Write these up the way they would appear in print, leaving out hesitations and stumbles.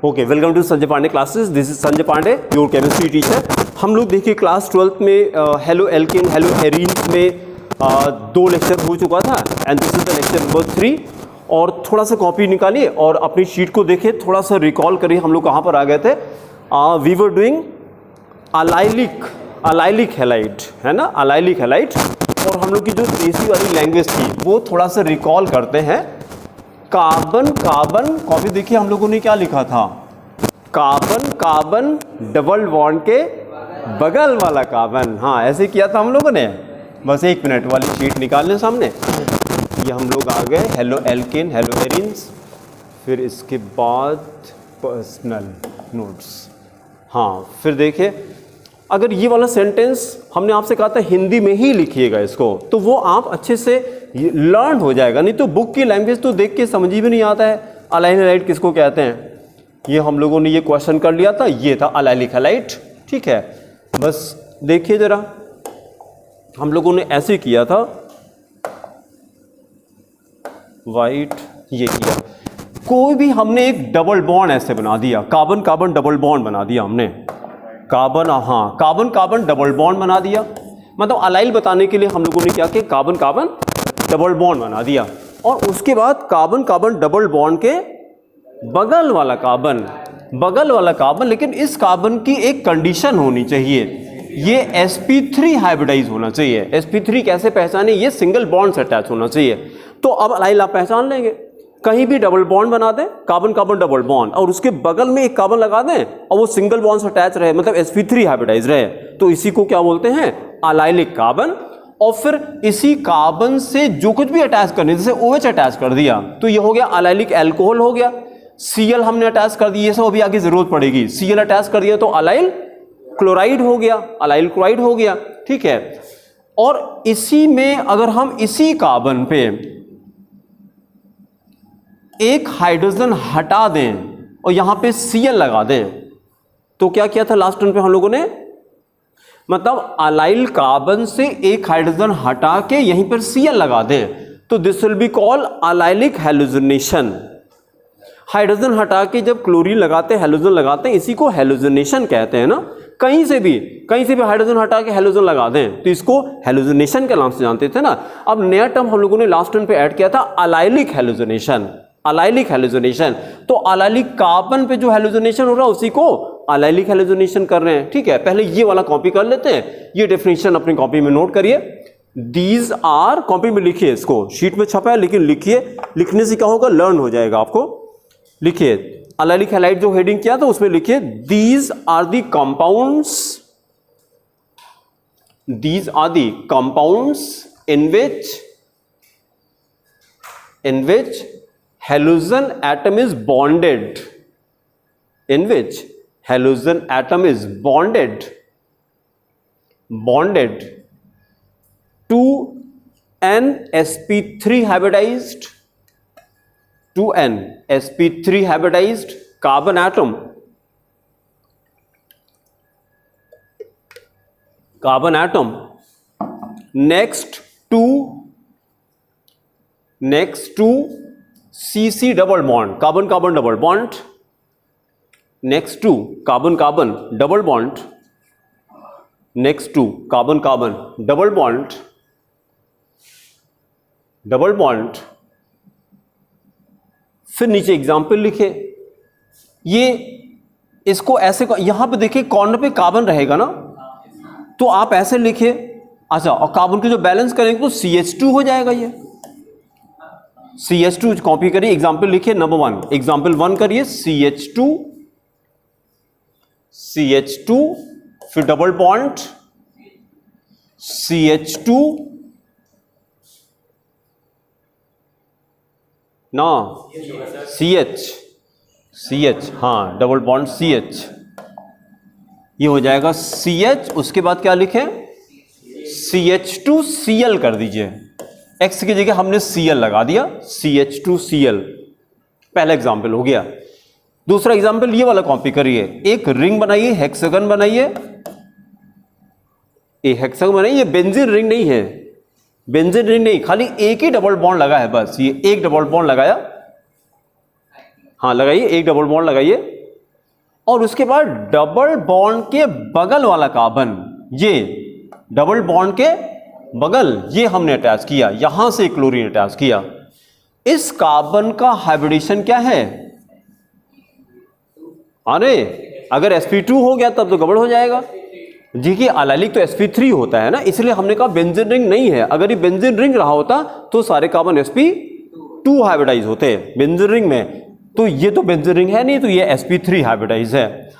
Okay, welcome to Sanjay Pandey classes. This is Sanjay Pandey, your chemistry teacher. हम लोग देखिए क्लास 12th में हेलो एल्केन हेलो एरीन्स में 2 लेक्चर हो चुका था and this is the lecture number 3। और थोड़ा सा कॉपी निकालिए और अपनी शीट को देखिए, थोड़ा सा रिकॉल करिए हम लोग कहाँ पर आ गए थे। We were doing allylic halide, है ना, अलाइलिक हैलाइड। और हम लोग की जो देसी वाली लैंग्वेज थी वो थोड़ा सा रिकॉल करते हैं। कार्बन कार्बन, कॉपी देखिए हम लोगों ने क्या लिखा था, कार्बन कार्बन डबल बॉन्ड के बगल वाला कार्बन। हाँ, ऐसे किया था हम लोगों ने। बस 1 मिनट वाली शीट निकाल लें सामने। ये हम लोग आ गए हेलो एल्केन हेलो एरीन्स, फिर इसके बाद पर्सनल नोट्स। हाँ, फिर देखिए अगर ये वाला सेंटेंस हमने आपसे कहा था हिंदी में ही लिखिएगा इसको, तो वो आप अच्छे से लर्न हो जाएगा। नहीं तो बुक की लैंग्वेज तो देख के समझ ही भी नहीं आता है अलाइल हैलाइड किसको कहते हैं। ये हम लोगों ने ये क्वेश्चन कर लिया था, ये था अलाइलिक हैलाइड। ठीक है, बस देखिए जरा, हम लोगों ने ऐसे किया था, वाइट ये किया, कोई भी हमने एक डबल बॉन्ड ऐसे बना दिया, कार्बन कार्बन डबल बॉन्ड बना दिया हमने, कार्बन, हाँ कार्बन कार्बन डबल बॉन्ड बना दिया। मतलब अलाइल बताने के लिए हम लोगों ने क्या किया, कार्बन कार्बन डबल बॉन्ड बना दिया। और उसके बाद कार्बन कार्बन डबल बॉन्ड के बगल वाला कार्बन, लेकिन इस कार्बन की एक कंडीशन होनी चाहिए, ये sp3 हाइब्रिडाइज होना चाहिए। sp3 कैसे पहचाने, ये सिंगल बॉन्ड से अटैच होना चाहिए। तो अब अलाइल आप पहचान लेंगे, कहीं भी डबल बॉन्ड बना दें, कार्बन कार्बन डबल बॉन्ड, और उसके बगल में एक कार्बन लगा दें और वो सिंगल बॉन्ड से अटैच रहे, मतलब sp3 हाइब्रिडाइज रहे, तो इसी को क्या बोलते हैं, अलाइलिक कार्बन। और फिर इसी कार्बन से जो कुछ भी अटैच करने, जैसे OH अटैच कर दिया तो ये हो गया अलाइलिक अल्कोहल हो गया। Cl हमने अटैच कर दिया, ये सब अभी आगे जरूरत पड़ेगी। Cl अटैच कर दिया तो अलाइल क्लोराइड हो गया, अलाइल क्लोराइड हो गया। ठीक है, और इसी में अगर हम इसी कार्बन पे एक हाइड्रोजन हटा दें और यहां पे Cl लगा दें, तो क्या किया था लास्ट टर्म पे हम लोगों ने, मतलब अलाइल कार्बन से एक हाइड्रोजन हटा के यहीं पर Cl लगा दें, तो this will be called allylic halogenation. Hydrogen हटा के जब क्लोरीन लगाते हैं, हैलोजन लगाते हैं, इसी को हैलोजनेशन कहते हैं ना। कहीं से भी हाइड्रोजन हटा के हैलोजन लगा दें तो इसको हैलोजनेशन के नाम से जानते थे ना। अब नया टर्म हम लोगों ने लास्ट टर्म पे ऐड किया था, अलाइलिक हैलोजनेशन। अलाइलिक हैलोजनेशन, तो अलाइलिक कार्बन पे जो हैलोजनेशन हो रहा है उसी को अलाइलिक हैलोजनेशन कर रहे हैं। ठीक है, पहले ये वाला कॉपी कर लेते हैं, ये डेफिनेशन अपनी कॉपी में नोट करिए। दीज आर, कॉपी में लिखिए, इसको शीट में छपा है लेकिन लिखिए, लिखने से क्या होगा, लर्न हो जाएगा आपको। लिखिए अलाइलिक हैलाइड जो हेडिंग किया था उसमें लिखिए, these are the compounds, these are the compounds in which halogen atom is bonded, in which halogen atom is bonded to an sp3 hybridized, to an sp3 hybridized carbon atom, next to CC double bond, carbon carbon double bond, next to carbon carbon double bond, next to carbon carbon double bond, फिर नीचे example लिखे। ये इसको ऐसे, यहां पे देखिए corner पे कार्बन रहेगा ना, तो आप ऐसे लिखिए। अच्छा, और कार्बन के जो बैलेंस करेंगे तो CH2 हो जाएगा। ये CH2 कॉपी करिए, एग्जाम्पल लिखिए नंबर 1, एग्जाम्पल 1 करिए, CH2, फिर डबल बॉन्ड CH2 ना, CH, हाँ डबल बॉन्ड CH, ये हो जाएगा CH। उसके बाद क्या लिखें, CH2Cl कर दीजिए, X की जगह हमने Cl लगा दिया, CH2Cl, पहला एग्जाम्पल हो गया। दूसरा एग्जाम्पल ये वाला कॉपी करिए, एक रिंग बनाइए, हेक्सागन बनाइए, हेक्सागन बनाइए। ये बेंजीन रिंग नहीं है, बेंजीन रिंग नहीं, खाली एक ही डबल बॉन्ड लगा है, बस ये एक डबल बॉन्ड लगाया, हाँ लगाइए, एक डबल बॉन्ड लगाइए, और उसके बाद डबल बॉन्ड के बगल वाला कार्बन, ये डबल बॉन्ड के बगल ये हमने अटैच किया, यहां से क्लोरीन अटैच किया। इस कार्बन का हाइब्रिडेशन क्या है? अरे अगर sp2 हो गया तब तो गड़बड़ हो जाएगा जी, कि अलाइलिक तो sp3 होता है ना, इसलिए हमने कहा बेंजीन रिंग नहीं है। अगर ये बेंजीन रिंग रहा होता तो सारे कार्बन sp2 हाइब्रिडाइज होते बेंजीन रिंग में, तो ये तो बेंजीन रिंग है नहीं, तो ये sp3 हाइब्रिडाइज है।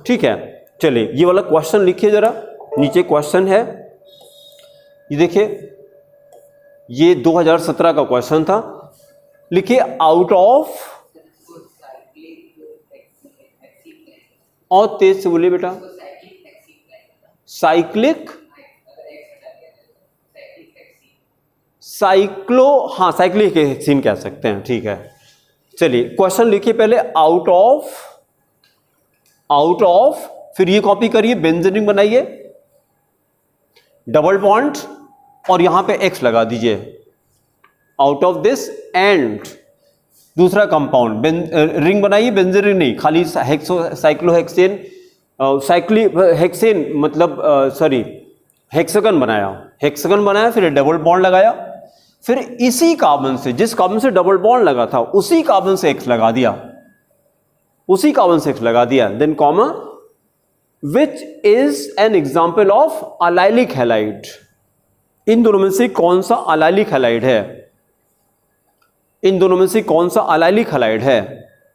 ठीक है, चलिए ये वाला क्वेश्चन लिखिए जरा, नीचे क्वेश्चन है ये देखिए, ये 2017 का क्वेश्चन था। लिखिए आउट ऑफ, और तेज से बोलिए बेटा, साइक्लिक साइक्लो, हाँ साइक्लिक हेक्सीन कह सकते हैं, ठीक है। चलिए क्वेश्चन लिखिए पहले, आउट ऑफ, फिर ये कॉपी करिए, बेंजीन रिंग बनाइए, डबल बॉन्ड और यहां पे X लगा दीजिए, आउट ऑफ दिस एंड दूसरा कंपाउंड रिंग बनाइए, बेंजीन रिंग नहीं, खाली साइक्लोहेक्सेन, हेक्सेन मतलब सॉरी हेक्सागन बनाया, फिर डबल बॉन्ड लगाया, फिर इसी कार्बन से, जिस कार्बन से डबल बॉन्ड लगा था उसी कार्बन से X लगा दिया, then comma, which is an example of allylic halide. इन दोनों में से कौन सा अलाइलिक हैलाइड है?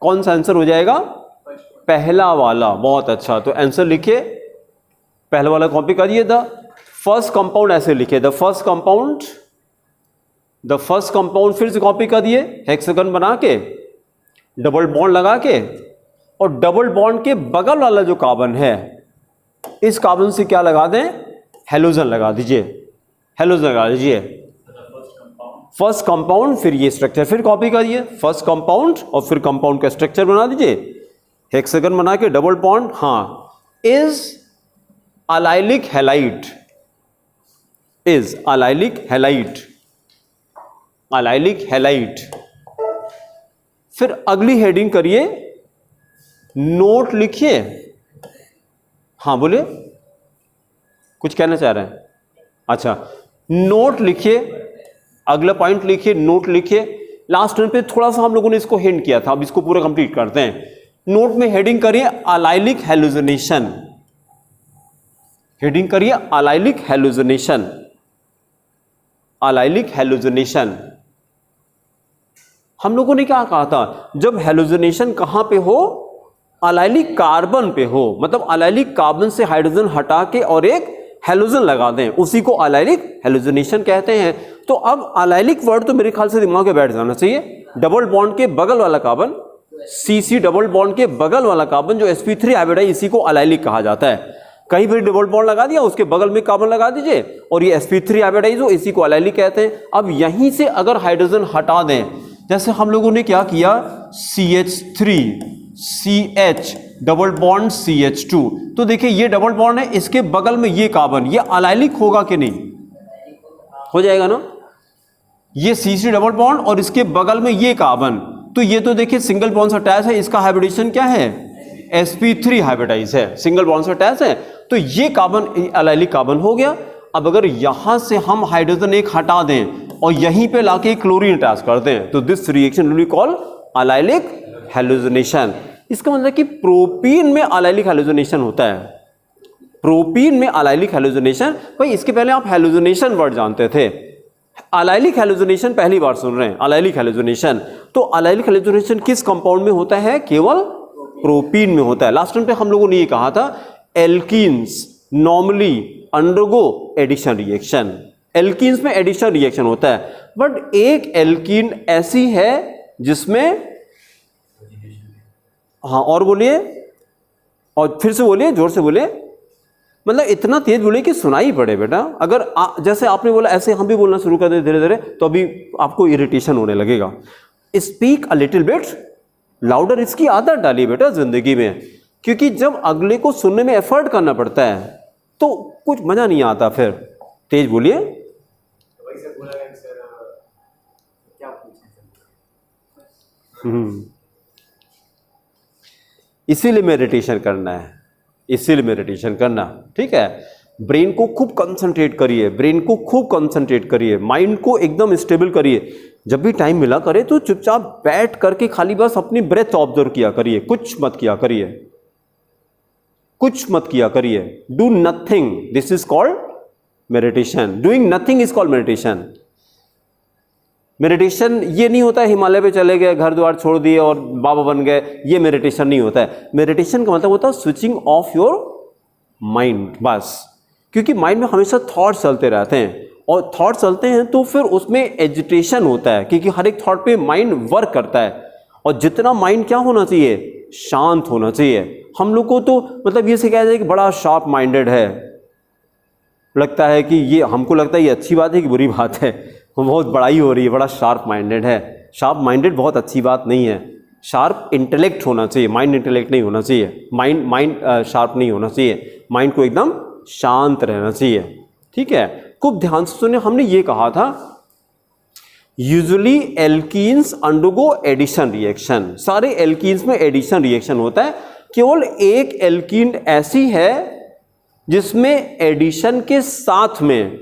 कौन सा आंसर हो जाएगा? पहला वाला। बहुत अच्छा, तो आंसर लिखिए, पहला वाला कॉपी करिए। द फर्स्ट कंपाउंड ऐसे लिखिए, द फर्स्ट कंपाउंड फिर से कॉपी कर दिए, हेक्सागन बना के, डबल बॉन्ड लगा के, और डबल बॉन्ड के बगल वाला जो कार्बन है, इस कार्बन से क्या लगा दें? हेलोजन लगा दीजिए। फर्स्ट कंपाउंड, फिर ये स्ट्रक्चर फिर कॉपी करिए, फर्स्ट कंपाउंड और फिर कंपाउंड का स्ट्रक्चर बना दीजिए, हेक्सागन बना के डबल बॉन्ड, हाँ, इज अलाइलिक हैलाइड। फिर अगली हेडिंग करिए, नोट लिखिए। हाँ बोलिए, कुछ कहना चाह रहे हैं? अच्छा, नोट लिखिए, अगला पॉइंट लिखिए, नोट लिखिए। लास्ट टाइम पे थोड़ा सा हम लोगों ने इसको हिंट किया था, अब इसको पूरा कंप्लीट करते हैं। नोट में हेडिंग करिए अलाइलिक हैलुसिनेशन, अलाइलिक हैलुसिनेशन। हम लोगों ने क्या कहा था, जब हैलुसिनेशन कहां पे हो? अलाइलिक कार्बन पे हो, मतलब अलाइलिक कार्बन से हाइड्रोजन हटा के और एक हैलोजन लगा दें, उसी को अलाइलिक हैलुसिनेशन कहते हैं। तो अब अलाइलिक वर्ड तो मेरे ख्याल से दिमाग में बैठ जाना चाहिए। डबल बॉन्ड के बगल वाला कार्बन, CC डबल बॉन्ड के बगल वाला कार्बन जो sp3 हाइब्रिडाइज, इसी को अलाइलिक कहा जाता है। कहीं भी डबल बॉन्ड लगा दिया, उसके बगल में कार्बन लगा दीजिए और ये sp3 हाइब्रिडाइज हो, इसी को अलाइलिक कहते हैं। अब यहीं से अगर हाइड्रोजन हटा दें, जैसे हम लोगों ने क्या किया, CH3 CH double bond CH2, तो देखिए ये डबल बॉन्ड है, इसके बगल में ये कार्बन, ये अलाइलिक होगा कि नहीं? हो जाएगा ना। ये CC डबल बॉन्ड और इसके बगल में ये कार्बन, तो ये तो देखिए सिंगल बॉन्ड से अटैच है, इसका हाइब्रिडेशन क्या है? sp3 हाइब्रिडाइज है, सिंगल बॉन्ड से अटैच है, तो ये कार्बन अलाइलिक कार्बन हो गया। अब अगर यहां से हम हाइड्रोजन एक हटा दें और यहीं पे लाके क्लोरीन अटैच कर दें, तो this reaction will be called allylic hallucination. इसका मतलब कि प्रोपीन में अलाइलिक हैलुसिनेशन होता है, प्रोपीन में अलाइलिक हैलुसिनेशन। भाई इसके पहले आप हैलुसिनेशन वर्ड जानते थे, अलाइलिक हैलुसिनेशन पहली बार सुन रहे हैं, अलाइलिक हैलुसिनेशन। तो अलाइलिक हैलुसिनेशन किस कंपाउंड में होता है? केवल प्रोपीन में होता है। लास्ट टाइम पे हम लोगों ने ये कहा था, alkenes normally undergo addition reaction, alkenes में एडिशन रिएक्शन होता है, बट एक एल्कीन ऐसी है जिसमें, हाँ और बोलिए, और फिर से बोलिए, जोर से बोलिए, मतलब इतना तेज बोले कि सुनाई पड़े बेटा। अगर जैसे आपने बोला ऐसे हम भी बोलना शुरू कर दें धीरे धीरे, तो अभी आपको इरिटेशन होने लगेगा। Speak a little bit louder, इसकी आदत डालिए बेटा जिंदगी में, क्योंकि जब अगले को सुनने में एफर्ट करना पड़ता है तो कुछ मजा नहीं आता। फिर तेज बोलिए। इसीलिए मेडिटेशन करना है, इसीलिए मेडिटेशन करना, ठीक है। ब्रेन को खूब कंसंट्रेट करिए, ब्रेन को खूब कंसंट्रेट करिए, माइंड को एकदम स्टेबल करिए। जब भी टाइम मिला करे तो चुपचाप बैठ करके खाली बस अपनी ब्रेथ ऑब्जर्व किया करिए, कुछ मत किया करिए, कुछ मत किया करिए। Do nothing, this is called meditation. Doing nothing is called meditation. Meditation ये नहीं होता है हिमालय पे चले गए, घर द्वार छोड़ दिए और बाबा बन गए, ये मेडिटेशन नहीं होता है। मेडिटेशन का मतलब होता है स्विचिंग ऑफ योर माइंड, बस। क्योंकि माइंड में हमेशा थॉट्स चलते रहते हैं, और थॉट चलते हैं तो फिर उसमें एजिटेशन होता है, क्योंकि हर एक थॉट पे माइंड वर्क करता है। और जितना माइंड क्या होना चाहिए, शांत होना चाहिए। हम लोग को तो मतलब ये सिखाया जाए कि बड़ा शार्प माइंडेड है, लगता है कि ये, हमको लगता है ये अच्छी बात है कि बुरी बात है, बहुत बड़ाई हो रही है, बड़ा शार्प माइंडेड है। शार्प माइंडेड बहुत अच्छी बात नहीं है। शार्प इंटेलेक्ट होना चाहिए, माइंड इंटेलेक्ट नहीं होना चाहिए। माइंड शार्प नहीं होना चाहिए, माइंड को एकदम शांत रहना चाहिए, ठीक है। खूब ध्यान से सुने, हमने ये कहा था usually alkenes undergo addition reaction. सारे एल्कीन्स में एडिशन रिएक्शन होता है, केवल एक एल्कीन ऐसी है जिसमें एडिशन के साथ में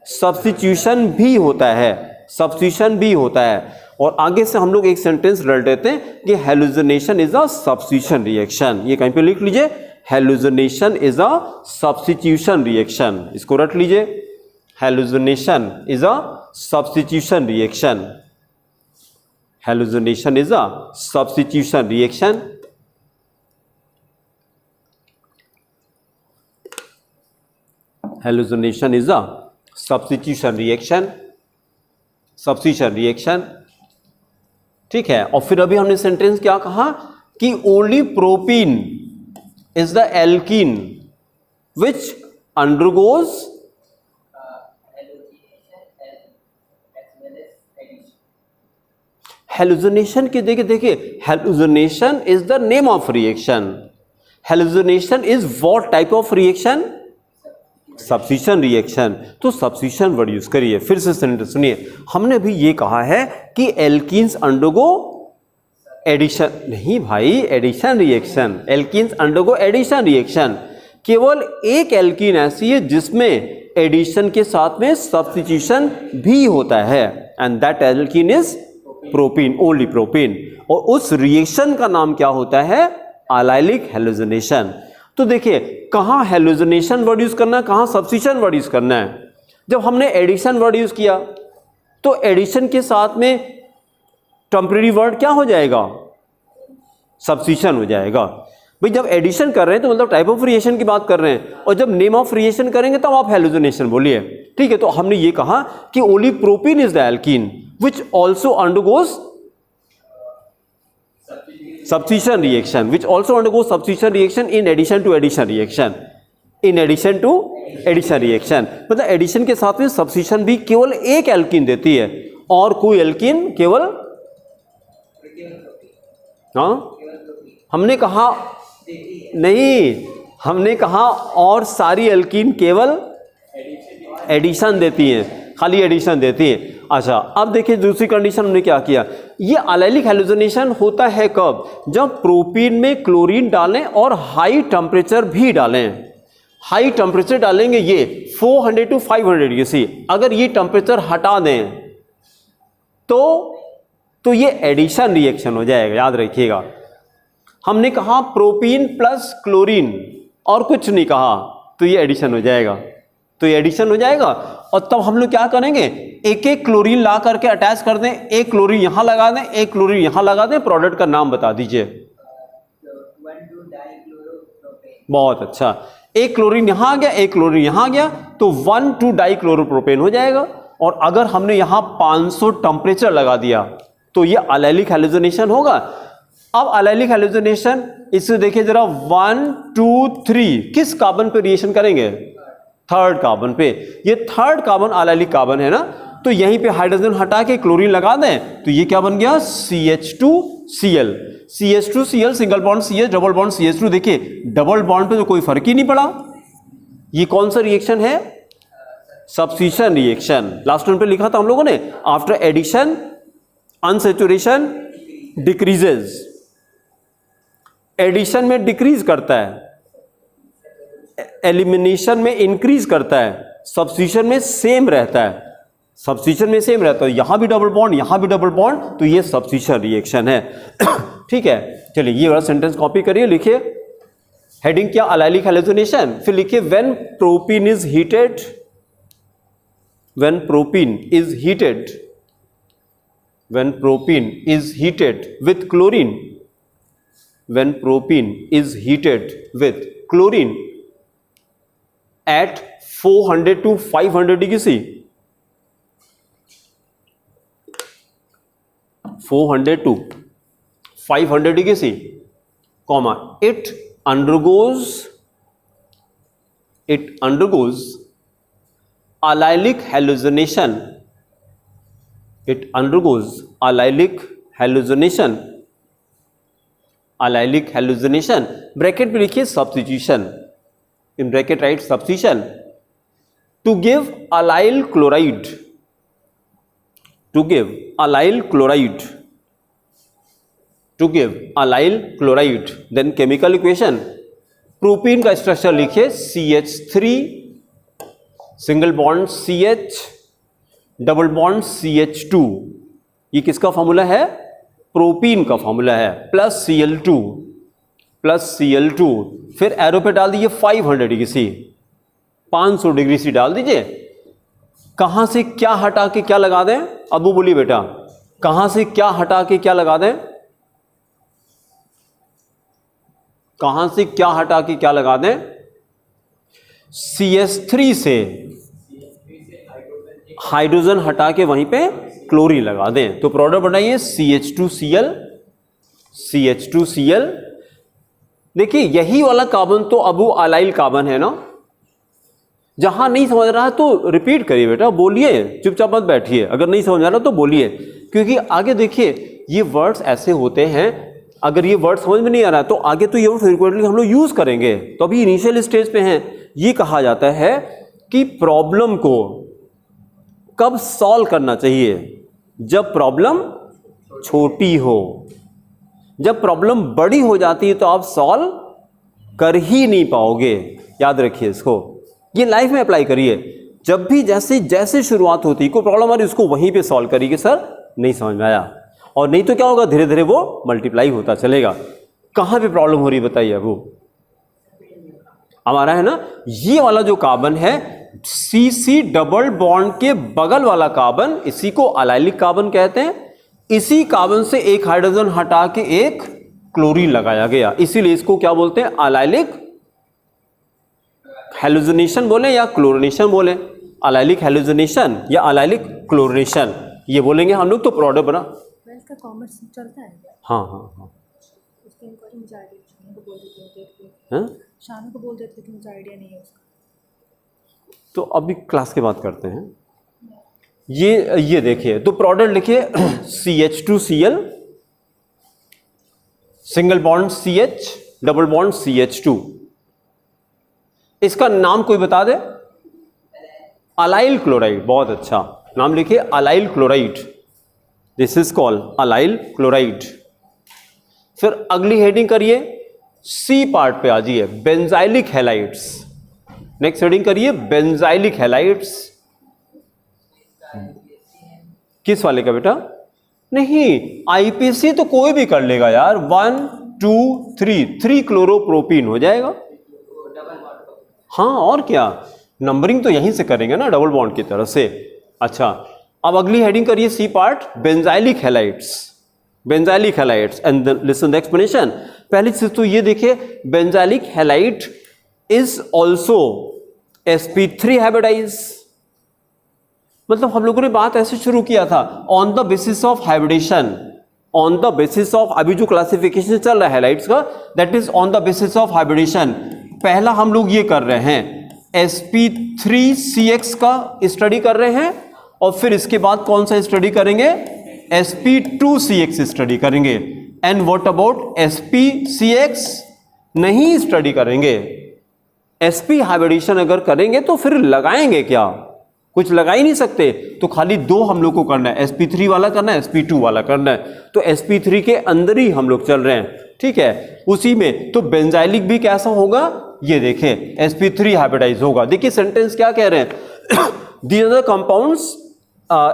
सब्स्टिट्यूशन भी होता है, सब्स्टिट्यूशन भी होता है। और आगे से हम लोग एक सेंटेंस रट देते हैं कि hallucination is a substitution reaction. ये कहीं पे लिख लीजिए, hallucination is a substitution reaction, इसको रट लीजिए। Hallucination is a substitution reaction, hallucination is a substitution reaction. Hallucination is a substitution reaction, substitution reaction, ठीक है। और फिर अभी हमने सेंटेंस क्या कहा कि only propene is the alkene which undergoes hallucination के, देखिए hallucination is the name of reaction. Hallucination is what type of reaction, substitution reaction. तो सब्स्टिट्यूशन वर्ड यूज करिए। फिर से सेंटेंस सुनिए, हमने भी ये कहा है कि एल्कीन्स अंडरगो एडिशन, नहीं भाई, addition reaction, alkenes undergo addition reaction. केवल एक एल्कीन ऐसी है जिसमें एडिशन के साथ में सब्स्टिट्यूशन भी होता है, and that alkene is propene, only propene. और उस रिएक्शन का नाम क्या होता है, अलाइलिक हैलुसिनेशन। तो देखिए कहाँ हैलुसिनेशन वर्ड यूज करना है, कहाँ सब्स्टिट्यूशन वर्ड यूज करना है। जब हमने एडिशन वर्ड यूज किया तो एडिशन के साथ में टेम्परेरी वर्ड क्या हो जाएगा, सब्स्टिट्यूशन हो जाएगा। भाई जब एडिशन कर रहे हैं तो मतलब टाइप ऑफ रिएक्शन की बात कर रहे हैं, और जब नेम ऑफ रिएक्शन करेंगे तब आप हैलुसिनेशन बोलिए, ठीक है। तो हमने ये कहा कि only propene is the alkene which also undergoes substitution reaction, which also undergoes substitution reaction in addition to addition reaction, in addition to addition reaction। मतलब एडिशन के साथ में सब्स्टिट्यूशन भी केवल एक एल्कीन देती है, और कोई एल्कीन केवल, हाँ हमने कहा नहीं, हमने कहा और सारी एल्कीन केवल एडिशन देती हैं, खाली एडिशन देती है। अच्छा अब देखिए दूसरी कंडीशन हमने क्या किया, ये अलाइलिक हैलुसिनेशन होता है कब, जब प्रोपीन में क्लोरीन डालें और हाई टेम्परेचर भी डालें। हाई टेम्परेचर डालेंगे ये 400 to 500 UC, अगर ये टेम्परेचर हटा दें तो ये एडिशन रिएक्शन हो जाएगा, याद रखिएगा। हमने कहा प्रोपीन प्लस क्लोरीन और कुछ नहीं कहा, तो ये एडिशन हो जाएगा, तो ये एडिशन हो जाएगा। और तब हम लोग क्या करेंगे, एक एक क्लोरीन ला करके अटैच कर दें, एक क्लोरीन यहां लगा दें, एक क्लोरीन यहां लगा दें, प्रोडक्ट का नाम बता दीजिए। बहुत अच्छा, एक क्लोरीन यहां आ गया, एक क्लोरीन यहां आ गया, तो 1,2-डाइक्लोरोप्रोपेन हो जाएगा। और अगर हमने यहां 500 टेम्परेचर लगा दिया तो ये अलाइलिक हैलुसिनेशन होगा। अब अलाइलिक हैलुसिनेशन, इससे देखिए जरा 1 2 3 किस कार्बन पे रिएक्शन करेंगे, थर्ड कार्बन पे। ये थर्ड कार्बन अलाइलिक कार्बन है ना, तो यहीं पे हाइड्रोजन हटा के क्लोरीन लगा दें तो ये क्या बन गया, CH2Cl। CH2Cl single bond CH, double bond CH2। देखिए डबल बॉन्ड पे तो कोई फर्क ही नहीं पड़ा। ये कौन सा रिएक्शन है, सब्स्टिट्यूशन रिएक्शन। लास्ट वन पे लिखा था हम लोगों ने, after addition unsaturation decreases, addition में डिक्रीज करता है, एलिमिनेशन में इंक्रीज करता है, सब्स्टिट्यूशन में सेम रहता है, सब्स्टिट्यूशन में सेम रहता है। यहां भी डबल बॉन्ड, यहां भी डबल बॉन्ड, तो ये सब्स्टिट्यूशन रिएक्शन है। ठीक है, चलिए ये वाला सेंटेंस कॉपी करिए, लिखिए हेडिंग क्या, अलाइलिक हैलोजिनेशन। फिर लिखिए when propene is heated, when propene is heated, when propene is heated with chlorine, when propene is heated with chlorine at 400 to 500 degree C, 400 to 500 degree C, comma, it undergoes allylic hallucination, it undergoes allylic hallucination, allylic hallucination, bracket में लिखिए substitution, in bracket write substitution, to give allyl chloride, to give allyl chloride, to give allyl chloride. Then chemical equation, propene का structure लिखिए CH3 single bond CH double bond CH2, ये किसका formula है, propene का formula है, plus Cl2, फिर arrow पे डाल दीजिए 500 डिग्री सी, 500 डिग्री सी डाल दीजिए। कहां से क्या हटा के क्या लगा दें, अबू बोलिए बेटा, कहां से क्या हटा के क्या लगा दें, कहां से क्या हटा के क्या लगा दें, CH3 से हाइड्रोजन हटा के वहीं पे क्लोरीन लगा दें, तो प्रोडक्ट बनाइए CH2Cl, CH2Cl। देखिए यही वाला कार्बन तो अबू अलाइल कार्बन है ना, जहां नहीं समझ रहा है तो रिपीट करिए बेटा, बोलिए, चुपचाप मत बैठिए, अगर नहीं समझ रहा तो बोलिए, क्योंकि आगे देखिए ये वर्ड्स ऐसे होते हैं, अगर ये वर्ड समझ में नहीं आ रहा तो आगे तो ये वर्ड फ्रीक्वेंटली हम लोग यूज करेंगे, तो अभी इनिशियल स्टेज पे हैं। ये कहा जाता है कि प्रॉब्लम को कब सॉल्व करना चाहिए, जब प्रॉब्लम छोटी हो, जब प्रॉब्लम बड़ी हो जाती है तो आप सॉल्व कर ही नहीं पाओगे, याद रखिए इसको, ये लाइफ में अप्लाई करिए। जब भी जैसे जैसे शुरुआत होती है, कोई प्रॉब्लम आ रही है उसको वहीं पे सॉल्व करिए कि सर नहीं समझ में आया, और नहीं तो क्या होगा, धीरे धीरे वो मल्टीप्लाई होता चलेगा। कहां पे प्रॉब्लम हो रही है बताइए, वो हमारा है ना, ये वाला जो कार्बन है CC डबल बॉन्ड के बगल वाला कार्बन, इसी को अलाइलिक कार्बन कहते हैं। इसी कार्बन से एक हाइड्रोजन हटा के एक क्लोरीन लगाया गया, इसीलिए इसको क्या बोलते हैं, अलाइलिक हैलोजिनेशन बोले या क्लोरिनेशन बोले, अलाइलिक हैलोजिनेशन या अलाइलिक क्लोरिनेशन, ये बोलेंगे हम लोग। तो प्रोडक्ट बना का कॉमर्स चलता है, हाँ हाँ हाँ, उसके इंक्वायरी मुझे आइडिया शानू को बोल देते हैं, शानू को बोल देते कि मुझे आइडिया नहीं है उसका। तो अभी क्लास के बात करते हैं। ये देखिए, तो प्रोडक्ट लिखिए CH2Cl single bond CH double bond CH2, इसका नाम कोई बता दे, अलाइल क्लोराइड, बहुत अच्छा नाम लिखिए, allyl chloride, this is called allyl chloride. फिर अगली हेडिंग करिए, सी पार्ट पे आ जाइए, बेंजाइलिक हैलाइड्स। नेक्स्ट हेडिंग करिए बेंजाइलिक हैलाइड्स, किस वाले का बेटा, नहीं आईपीसी तो कोई भी कर लेगा यार, 1 2 3 क्लोरोप्रोपीन हो जाएगा। हाँ और क्या, नंबरिंग तो यहीं से करेंगे ना, डबल बॉन्ड की तरफ से। अच्छा अब अगली हेडिंग करिए C part, benzylic halides, benzylic halides and listen the explanation. पहली चीज तो ये देखिए, benzylic halide is also sp3 hybridise, मतलब हम लोगों ने बात ऐसे शुरू किया था, on the basis of hybridisation, on the basis of, अभी जो क्लासिफिकेशन चल रहा है हैलाइड्स का, that is on the basis of hybridisation. पहला हम लोग ये कर रहे हैं, sp3cx का स्टडी कर रहे हैं, और फिर इसके बाद कौन सा स्टडी करेंगे, sp2cx स्टडी करेंगे। एंड व्हाट अबाउट spcx, नहीं स्टडी करेंगे। sp हाइब्रिडेशन अगर करेंगे तो फिर लगाएंगे क्या, कुछ लगा ही नहीं सकते, तो खाली दो हम लोग को करना है, sp3 वाला करना है, sp2 वाला करना है। तो sp3 के अंदर ही हम लोग चल रहे हैं, ठीक है, उसी में। तो बेंजाइलिक भी कैसा होगा, ये देखें, sp3 हाइब्रिडाइज होगा। देखिए सेंटेंस क्या कह रहे हैं, these are the compounds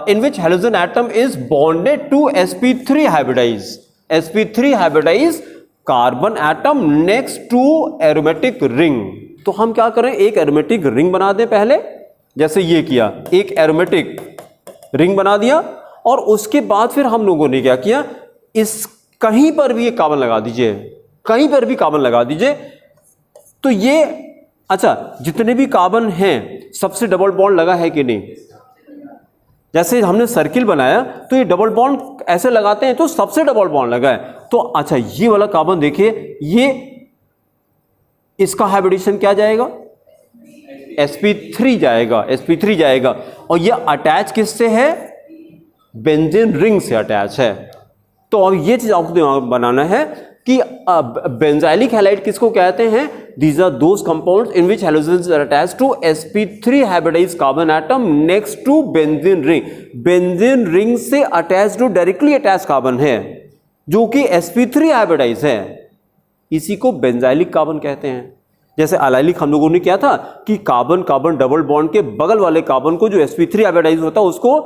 in which halogen atom is bonded to sp3 hybridized, sp3 hybridized carbon atom next to aromatic ring। तो हम क्या करें, एक एरोमेटिक रिंग बना दें पहले, जैसे ये किया, एक एरोमेटिक रिंग बना दिया, और उसके बाद फिर हम लोगों ने क्या किया, इस कहीं पर भी ये कार्बन लगा दीजिए, कहीं पर भी कार्बन लगा दीजिए। तो ये अच्छा, जितने भी कार्बन हैं सबसे डबल बॉन्ड लगा है कि नहीं, जैसे हमने सर्किल बनाया तो ये डबल बॉन्ड ऐसे लगाते हैं तो सबसे डबल बॉन्ड लगा है। तो अच्छा, ये वाला कार्बन देखिए, ये इसका हाइब्रिडेशन क्या जाएगा, sp3 जाएगा, sp3 जाएगा, और ये अटैच किससे है, बेंजीन रिंग से अटैच है। तो अब ये चीज आपको बनाना है कि बेंजाइलिक हैलाइड किसको कहते हैं, these are those compounds in which halogens are attached to sp3 hybridized carbon atom next to benzene ring। benzene ring से attached जो डायरेक्टली अटैच कार्बन है जो कि sp3 हाइब्रिडाइज है, इसी को बेंजाइलिक कार्बन कहते हैं। जैसे अलाइलिक हम लोगों ने किया था कि कार्बन कार्बन डबल बॉन्ड के बगल वाले कार्बन को जो sp3 हाइब्रिडाइज होता है उसको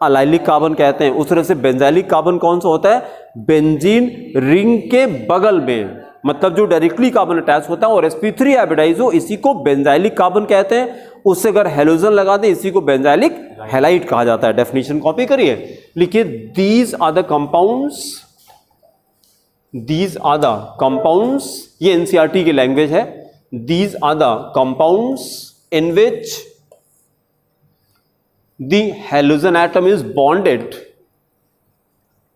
अलाइलिक कार्बन कहते हैं। उस तरह से बेंजाइलिक कार्बन कौन सा होता है, बेंजीन रिंग के बगल में, मतलब जो डायरेक्टली कार्बन अटैच होता है और sp3 हाइब्रिडाइज हो, इसी को बेंजाइलिक कार्बन कहते हैं। उससे अगर हेलोजन लगा दें, इसी को बेंजाइलिक हैलाइड कहा जाता है। डेफिनेशन कॉपी करिए, लिखिए, these are the compounds, these are the compounds, ये एनसीईआरटी की लैंग्वेज है, these are the compounds in which the halogen atom is bonded,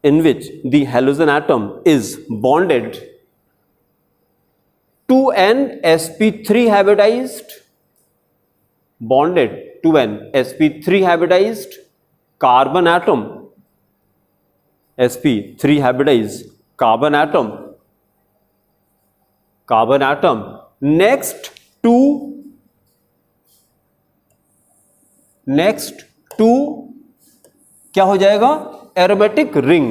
in which the halogen atom is bonded to an sp3 hybridized, bonded to an sp3 hybridized carbon atom, sp3 hybridized carbon atom, carbon atom next to क्या हो जाएगा, aromatic ring,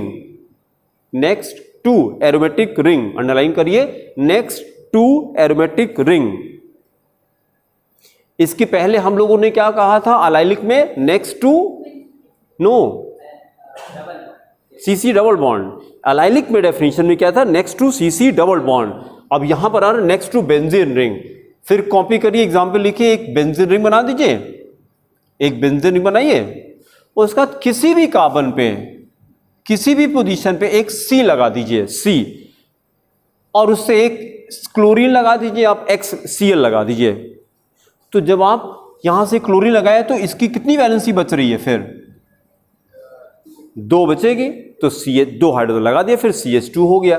next to aromatic ring, underline करिए, next to aromatic ring. इसके पहले हम लोगों ने क्या कहा था अलाइलिक में, next to, no, CC double bond. Allylic में डेफिनेशन में क्या था, next to CC double bond. अब यहां पर आ रहा है नेक्स्ट टू बेंजीन रिंग। फिर कॉपी करिए, एग्जाम्पल लिखिए, एक बेंजीन रिंग बना दीजिए, एक बेंजीन रिंग बनाइए, उसका किसी भी कार्बन पे, किसी भी पोजीशन पे एक सी लगा दीजिए, सी, और उससे एक क्लोरीन लगा दीजिए, आप XCl लगा दीजिए। तो जब आप यहां से क्लोरीन लगाए तो इसकी कितनी वैलेंसी बच रही है, फिर 2 बचेगी, तो दो हाइड्रोजन लगा दिया, फिर CH2 हो गया।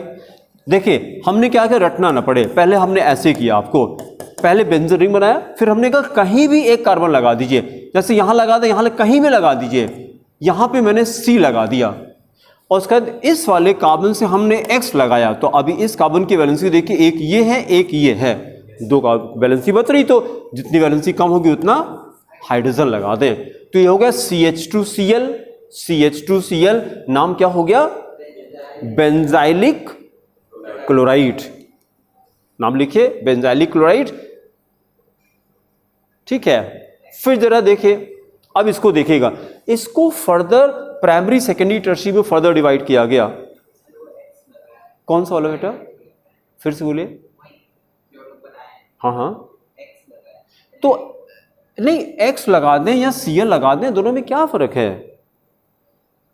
देखिए हमने क्या किया, रटना ना पड़े, पहले हमने ऐसे किया, आपको पहले बेंजीन रिंग बनाया, फिर हमने कहा कहीं भी एक कार्बन लगा दीजिए, जैसे यहां लगा दे, यहां कहीं भी लगा दीजिए, यहां पे मैंने C लगा दिया, और उसके बाद इस वाले कार्बन से हमने X लगाया। तो अभी इस कार्बन की वैलेंसी देखिए, एक ये है, एक ये है, 2 का वैलेंसी बच रही, तो जितनी वैलेंसी कम होगी उतना हाइड्रोजन लगा दें। तो ये हो गया CH2Cl, CH2Cl, नाम क्या हो गया, बेंजाइलिक क्लोराइड, नाम लिखिए, बेंजाइलिक क्लोराइड, ठीक है। फिर जरा देखिए, अब इसको देखिएगा, इसको फर्दर प्राइमरी सेकेंडरी टर्शियरी में फर्दर डिवाइड किया गया। कौन सा वाला बेटा, फिर से बोलिए। हाँ, तो नहीं, X लगा दें या Cl लगा दें, दोनों में क्या फर्क है,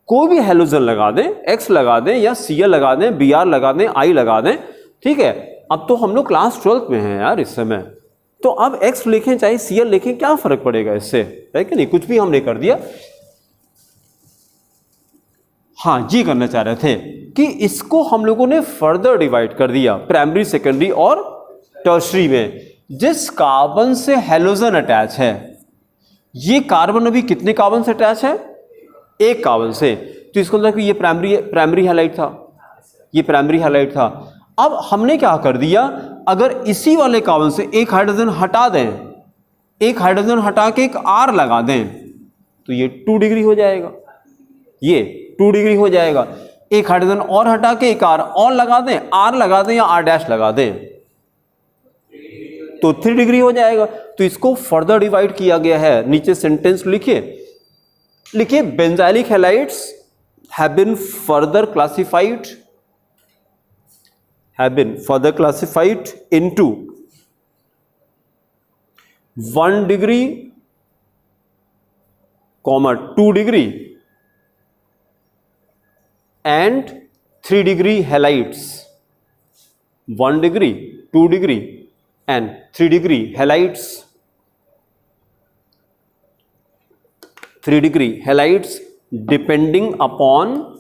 कोई भी हेलोजन लगा दें, X लगा दें या Cl लगा दें, Br लगा दें, I लगा दें, ठीक है। अब तो हम लोग क्लास 12th में हैं यार इस समय, तो अब X लिखें चाहे Cl लिखें, क्या फर्क पड़ेगा इससे, है कि नहीं, कुछ भी हमने कर दिया। हाँ, ये करना चाह रहे थे कि इसको हम लोगों ने फर्दर डिवाइड कर दिया प्राइमरी, सेकेंडरी और टर्शरी में। जिस कार्बन से हेलोजन अटैच है, ये कार्बन अभी कितने कार्बन से अटैच है, एक कार्बन से, तो इसको मतलब कि ये प्राइमरी हैलाइड था, ये प्राइमरी हैलाइड था। अब हमने क्या कर दिया, अगर इसी वाले कार्बन से एक हाइड्रोजन हटा दें, एक हाइड्रोजन हटा के एक R लगा दें तो ये 2 डिग्री हो जाएगा, ये 2 डिग्री हो जाएगा। एक हाइड्रोजन और हटा के एक R और लगा दें, R लगा दें या R' लगा दें तो 3 डिग्री हो जाएगा। तो इसको फर्दर डिवाइड किया गया है। नीचे सेंटेंस लिखिए, benzylic halides have been further classified into 1 degree, 2 degree and 3 degree halides. 1 degree, 2 degree and 3 degree halides. 3 degree halides depending upon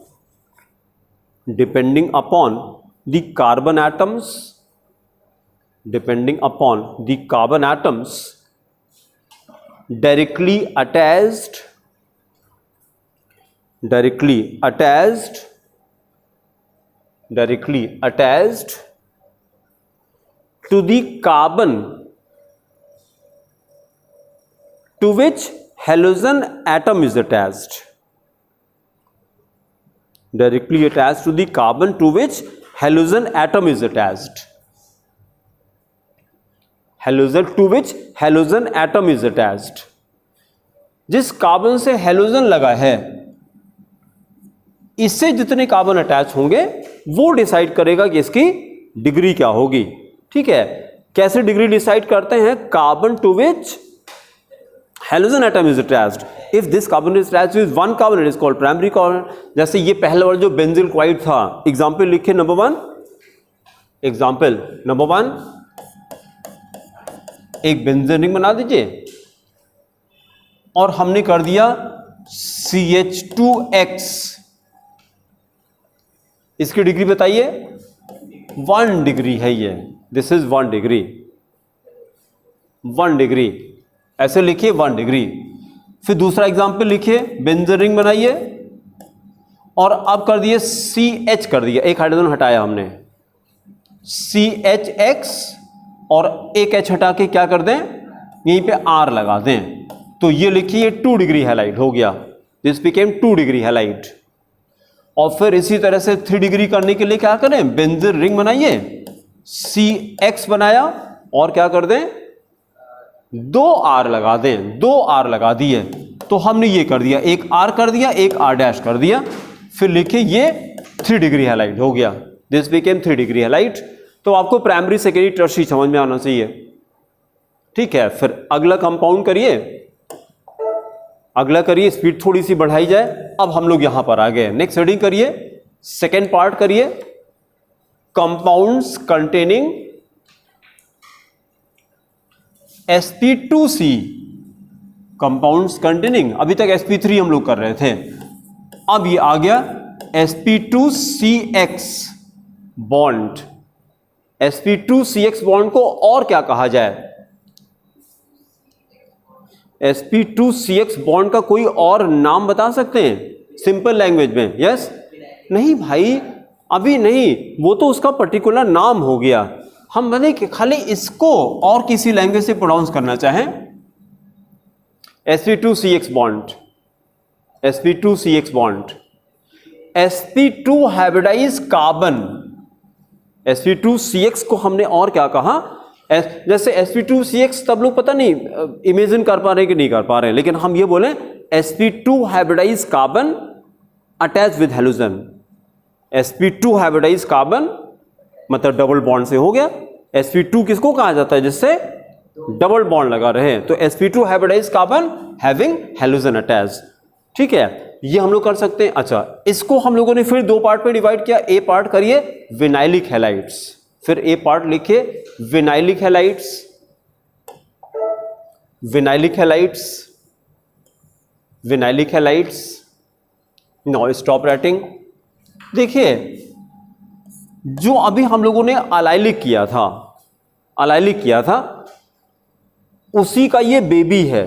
the carbon atoms, directly attached to the carbon to which halogen atom is attached. Directly attached to the carbon to which halogen atom is attached. To which halogen atom is attached. जिस carbon से halogen लगा है इससे जितने carbon attach होंगे वो decide करेगा कि इसकी डिग्री क्या होगी। ठीक है, कैसे डिग्री डिसाइड करते हैं? Carbon to which halogen atom is attached. If this carbon is attached with one carbon it is called primary carbon. जैसे ये पहला वाला जो बेंजिल क्लोराइड था, एग्जांपल लिखिए नंबर 1। एग्जांपल नंबर 1, एक बेंजीन रिंग बना दीजिए और हमने कर दिया CH2X। इसकी डिग्री बताइए। 1 डिग्री है ये, दिस इज 1 डिग्री। 1 डिग्री ऐसे लिखिए, 1 डिग्री। फिर दूसरा एग्जांपल लिखिए, बेंजीन रिंग बनाइए और अब कर दिए CH कर दिया, एक हाइड्रोजन हटाया हमने, CHX और एक H हटा के क्या कर दें, यहीं पे R लगा दें तो ये लिखिए 2 डिग्री हैलाइड हो गया। This became 2 degree halide. और फिर इसी तरह से 3 डिग्री करने के लिए क्या करें, बेंजीन रिंग बनाइए, CX बनाया और क्या कर दें, 2 R लगा दें, 2 R लगा दिए तो हमने ये कर दिया, एक R कर दिया, एक R' कर दिया। फिर लिखिए ये 3 डिग्री हैलाइड हो गया। This became 3 degree halide. तो आपको प्राइमरी सेकेंडरी टर्शियरी समझ में आना चाहिए। ठीक है, फिर अगला कंपाउंड करिए, स्पीड थोड़ी सी बढ़ाई जाए। अब हम लोग यहां पर आ गए, नेक्स्ट हेडिंग करिए, सेकेंड पार्ट करिए, compounds containing sp2c। Compounds containing, अभी तक sp3 हम लोग कर रहे थे, अब ये आ गया sp2cx बॉन्ड। sp2cx बॉन्ड को और क्या कहा जाए, sp2cx बॉन्ड का कोई और नाम बता सकते हैं सिंपल लैंग्वेज में? यस? नहीं भाई, अभी नहीं, वो तो उसका पर्टिकुलर नाम हो गया। हम बने कि खाली इसको और किसी लैंग्वेज से प्रोनाउंस करना चाहें, sp2cx bond, sp2cx bond, sp2 hybridize carbon. sp2cx को हमने और क्या कहा, जैसे sp2cx तब लोग पता नहीं इमेजिन कर पा रहे हैं कि नहीं कर पा रहे हैं, लेकिन हम ये बोले sp2 hybridize carbon attach with halogen. sp2 hybridize carbon मतलब डबल बॉन्ड से हो गया। sp2 किसको कहा जाता है, जिससे डबल बॉन्ड लगा रहे, तो sp2 hybridize carbon having halogen attach. ठीक है, ये हम लोग कर सकते हैं। अच्छा, इसको हम लोगों ने फिर 2 पार्ट में डिवाइड किया। ए पार्ट करिए विनाइलिक हैलाइड्स, फिर ए पार्ट लिखिए vinylic halides, vinylic halides, vinylic halides. No stop writing. देखिए, जो अभी हम लोगों ने अलाइलिक किया था, अलाइलिक किया था, उसी का ये बेबी है।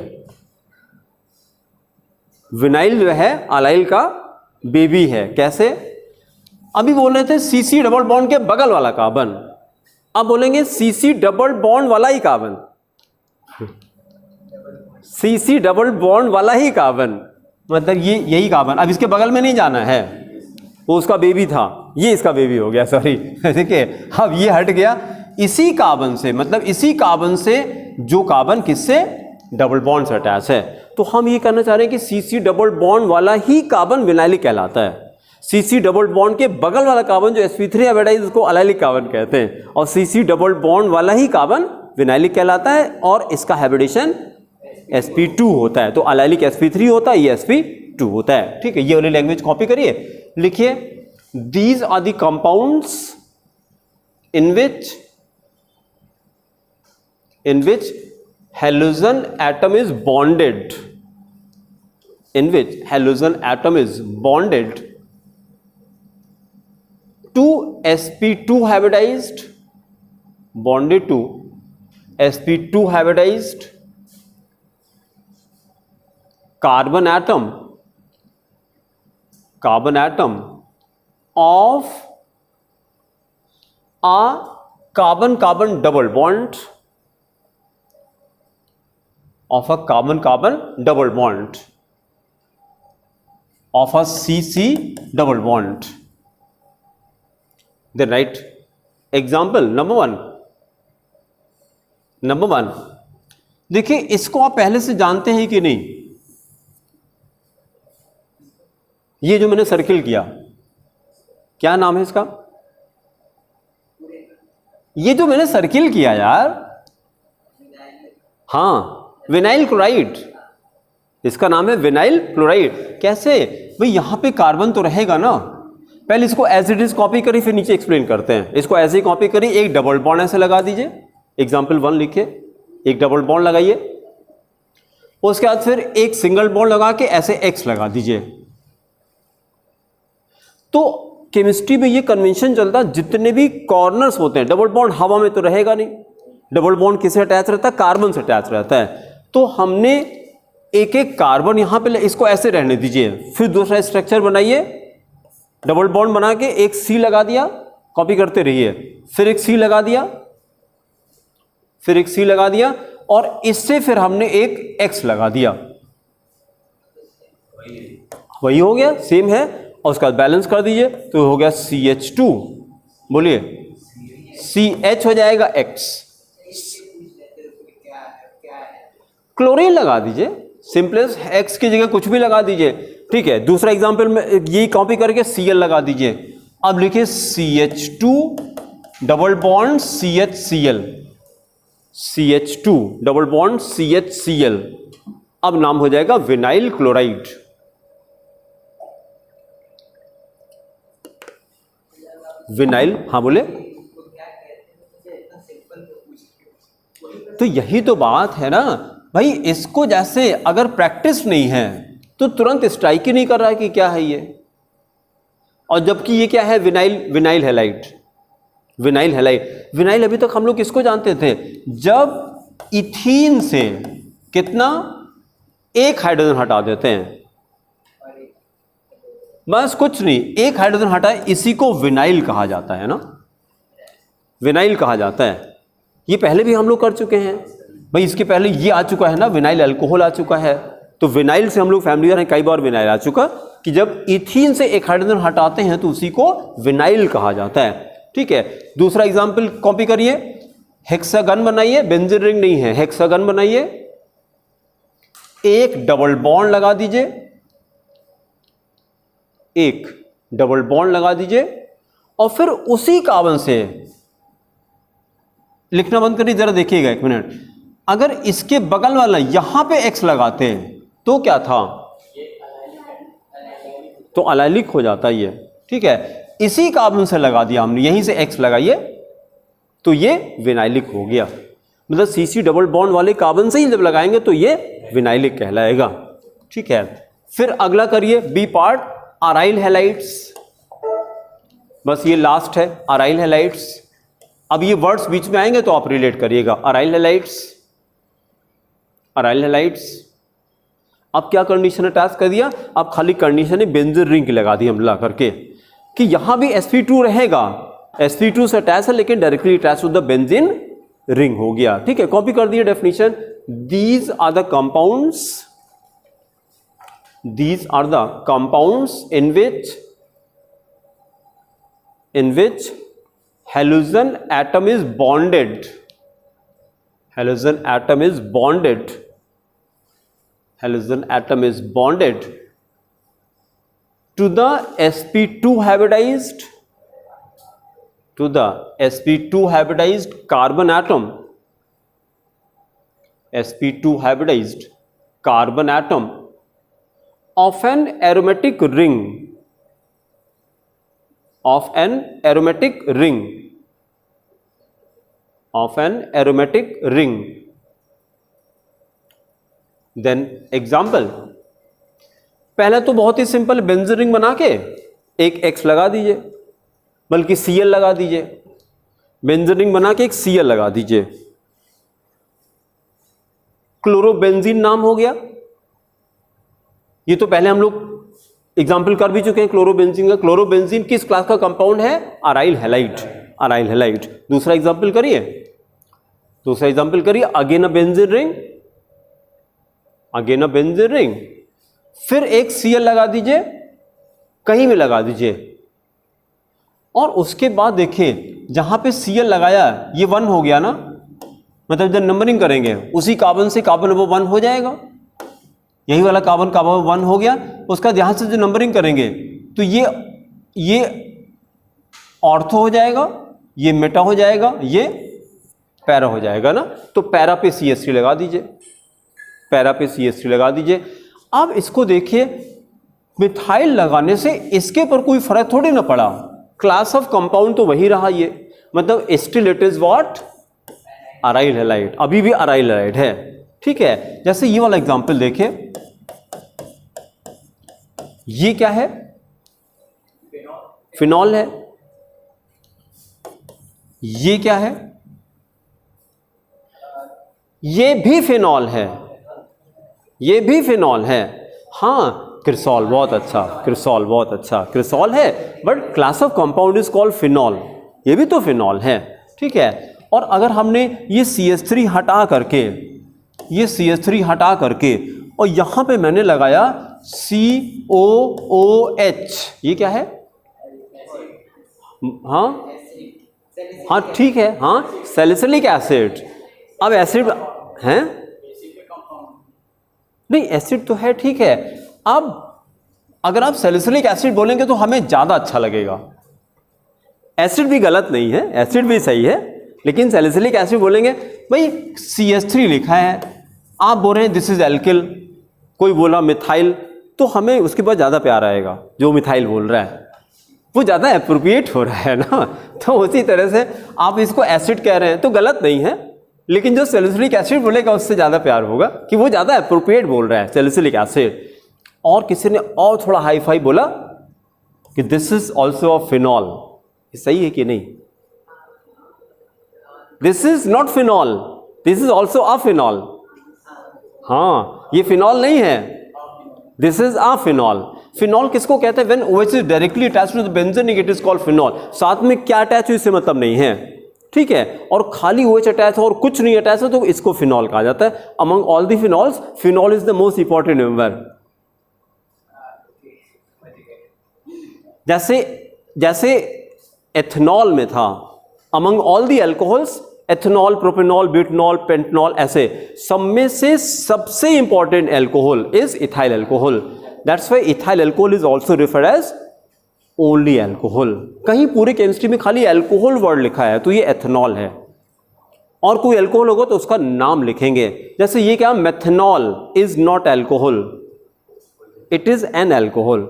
विनाइल जो है अलाइल का बेबी है। कैसे? अभी बोल रहे थे सीसी डबल बॉन्ड के बगल वाला कार्बन, अब बोलेंगे सीसी डबल बॉन्ड वाला ही कार्बन। CC डबल बॉन्ड वाला ही कार्बन, मतलब ये यही कार्बन। अब इसके बगल में नहीं जाना है, वो उसका बेबी था, ये इसका बेबी हो गया, सॉरी देखिए अब ये हट गया इसी कार्बन से, मतलब इसी कार्बन से जो कार्बन किससे डबल बॉन्ड से अटैच है। तो हम ये करना चाह रहे हैं कि CC डबल बॉन्ड वाला ही कार्बन विनाइलिक कहलाता है। CC डबल बॉन्ड के बगल वाला कार्बन जो sp3 हाइब्रिडाइज उसको अलाइलिक कार्बन कहते हैं, और CC डबल बॉन्ड वाला ही कार्बन विनाइलिक कहलाता है, और इसका हाइब्रिडेशन sp2 होता है। तो अलाइलिक sp3 होता है, ये sp2 होता है। ठीक है, ये वाली लैंग्वेज कॉपी करिए, लिखिए these are the compounds in which halogen atom is bonded, in which halogen atom is bonded to sp2 hybridized, bonded to sp2 hybridized carbon atom of a carbon-carbon double bond, of a carbon-carbon double bond, of a CC double bond. Then write example number one. देखिए इसको आप पहले से जानते हैं कि नहीं, ये जो मैंने सर्किल किया क्या नाम है इसका, ये जो मैंने सर्किल किया यार, हाँ विनाइल क्लोराइड, इसका नाम है विनाइल क्लोराइड। कैसे भाई, यहां पे कार्बन तो रहेगा ना, पहले इसको एज इट इज कॉपी करिए फिर नीचे एक्सप्लेन करते हैं। इसको ऐसे ही कॉपी करिए, एक डबल बॉन्ड ऐसे लगा दीजिए, एग्जाम्पल 1 लिखिए, एक डबल बॉन्ड लगाइए, उसके बाद फिर एक सिंगल बॉन्ड लगा के ऐसे एक्स लगा दीजिए। तो केमिस्ट्री में ये कन्वेंशन चलता है, जितने भी कॉर्नर्स होते हैं, डबल बॉन्ड हवा में तो रहेगा नहीं, डबल बॉन्ड किससे अटैच रहता है, कार्बन से अटैच रहता है। तो हमने एक एक कार्बन यहां पे, इसको ऐसे रहने दीजिए, फिर दूसरा स्ट्रक्चर बनाइए, डबल बॉन्ड बना के एक सी लगा दिया, कॉपी करते रहिए, फिर एक सी लगा दिया, फिर एक सी लगा दिया, और इससे फिर हमने एक एक्स लगा दिया, वही हो गया, सेम है। और उसका बैलेंस कर दीजिए तो हो गया CH2, बोलिए CH हो जाएगा X, क्लोरीन लगा दीजिए, सिंपलेस्ट X की जगह कुछ भी लगा दीजिए। ठीक है, दूसरा एग्जांपल में ये कॉपी करके Cl लगा दीजिए। अब लिखिए CH2 double bond CHCl, CH2 double bond CHCl, अब नाम हो जाएगा विनाइल क्लोराइड। विनाइल, हाँ बोले, तो यही तो बात है ना भाई, इसको जैसे अगर प्रैक्टिस नहीं है तो तुरंत स्ट्राइक ही नहीं कर रहा है कि क्या है ये, और जबकि ये क्या है, विनाइल हैलाइड। विनाइल अभी तक हम लोग किसको जानते थे, जब इथीन से कितना, एक हाइड्रोजन हटा देते हैं, बस कुछ नहीं, एक हाइड्रोजन हटाए, इसी को विनाइल कहा जाता है ना, विनाइल कहा जाता है। ये पहले भी हम लोग कर चुके हैं भाई, इसके पहले ये आ चुका है ना, विनाइल अल्कोहल आ चुका है, तो विनाइल से हम लोग फैमिलियर हैं, कई बार विनाइल आ चुका कि जब इथीन से एक हाइड्रोजन हटाते हैं तो उसी को विनाइल कहा जाता है। ठीक है, दूसरा एग्जाम्पल कॉपी करिए, हेक्सागन बनाइए, बेंजीन रिंग नहीं है, हेक्सागन बनाइए, एक डबल बॉन्ड लगा दीजिए, एक डबल बॉन्ड लगा दीजिए, और फिर उसी कार्बन से, लिखना बंद करिए जरा, देखिएगा एक मिनट, अगर इसके बगल वाला यहां पे एक्स लगाते हैं तो क्या था, तो अलाइलिक हो जाता ये। ठीक है, इसी कार्बन से लगा दिया हमने, यहीं से एक्स लगाइए तो ये विनाइलिक हो गया, मतलब CC डबल बॉन्ड वाले कार्बन से ही जब लगाएंगे तो ये विनाइलिक कहलाएगा। ठीक है, फिर अगला करिए बी पार्ट, अराइल हैलाइड्स, बस ये लास्ट है, अराइल हैलाइड्स। अब ये वर्ड्स बीच में आएंगे तो आप रिलेट करिएगा, अराइल हैलाइड्स, अराइल हैलाइड्स। अब क्या कंडीशन अटैच कर दिया, अब खाली कंडीशन है बेंजीन रिंग की लगा दी हम ला करके कि यहां भी sp2 रहेगा, sp2 से अटैच है लेकिन directly attach to the benzene ring हो गया। ठीक है, कॉपी कर दिए definition, these are the compounds in which halogen atom is bonded to the sp2 hybridized carbon atom of an aromatic ring then example, पहले तो बहुत ही सिंपल बेंजीन रिंग बना के एक X लगा दीजिए, बल्कि Cl लगा दीजिए। बेंजीन रिंग बना के एक Cl लगा दीजिए, क्लोरोबेंजीन नाम हो गया। ये तो पहले हम लोग एग्जाम्पल कर भी चुके हैं क्लोरोबेंजीन का। क्लोरोबेंजीन किस क्लास का कंपाउंड है? Aryl halide. दूसरा एग्जाम्पल करिए, अगेन अ बेंजीन रिंग, फिर एक Cl लगा दीजिए, कहीं भी लगा दीजिए, और उसके बाद देखिए जहां पे Cl लगाया ये 1 हो गया ना, मतलब जब नंबरिंग करेंगे उसी कार्बन से कार्बन वो 1 हो जाएगा। यही वाला कार्बन 1 हो गया। उसका यहां से जो नंबरिंग करेंगे तो ये ऑर्थो हो जाएगा, ये मेटा हो जाएगा, ये पैरा हो जाएगा ना। तो पैरा पे CH3 लगा दीजिए। अब इसको देखिए, मिथाइल लगाने से इसके पर कोई फर्क थोड़ी ना पड़ा, क्लास ऑफ कंपाउंड तो वही रहा ये, मतलब still it is what? Aryl halide, अभी भी अराइल हैलाइड है। ठीक है, जैसे ये वाला एग्जांपल देखिए, ये क्या है? फिनॉल है। ये क्या है? ये भी फिनॉल है। हाँ, क्रिसॉल बहुत अच्छा, क्रिसॉल है, but class of compound is called phenol. ये भी तो फिनॉल है। ठीक है, और अगर हमने ये CH3 हटा करके और यहां पे मैंने लगाया COOH, ये क्या है? हाँ ठीक है, हाँ सैलिसिलिक एसिड। अब एसिड है नहीं, एसिड तो है, ठीक है। अब अगर आप सैलिसिलिक एसिड बोलेंगे तो हमें ज्यादा अच्छा लगेगा। एसिड भी गलत नहीं है, एसिड भी सही है, लेकिन सैलिसिलिक एसिड बोलेंगे, भाई CH3 लिखा है, आप बोल रहे हैं दिस इज एल्किल, कोई बोला मिथाइल, तो हमें उसके बाद ज्यादा प्यार आएगा। जो मिथाइल बोल रहा है वो ज्यादा एप्रोप्रिएट हो रहा है ना। तो उसी तरह से आप इसको एसिड कह रहे हैं तो गलत नहीं है, लेकिन जो सैलिसिलिक एसिड बोलेगा उससे ज्यादा प्यार होगा कि वो ज्यादा एप्रोप्रिएट बोल रहा है, सैलिसिलिक एसिड। और किसी ने और थोड़ा हाई फाई बोला कि this is also a phenol, सही है कि नहीं? This is not phenol, this is also a phenol. हाँ, ये फिनॉल नहीं है, this is a phenol. Phenol किसको कहते हैं? When OH is directly attached to the benzene, it is called phenol. साथ में क्या अटैच है इससे मतलब नहीं है, ठीक है। और खाली OH अटैच है और कुछ नहीं अटैच है तो इसको फिनॉल कहा जाता है। Among all the phenols, phenol is the most important member. जैसे एथेनॉल में था, among all the alcohols, ethanol, propanol, butanol, pentanol, ऐसे सब में से सबसे important alcohol is ethyl alcohol. That's why ethyl alcohol is also referred as only alcohol. कहीं पूरे केमिस्ट्री में खाली अल्कोहल वर्ड लिखा है तो ये एथेनॉल है, और कोई अल्कोहल होगा तो उसका नाम लिखेंगे। जैसे ये क्या, methanol is not alcohol, it is an alcohol.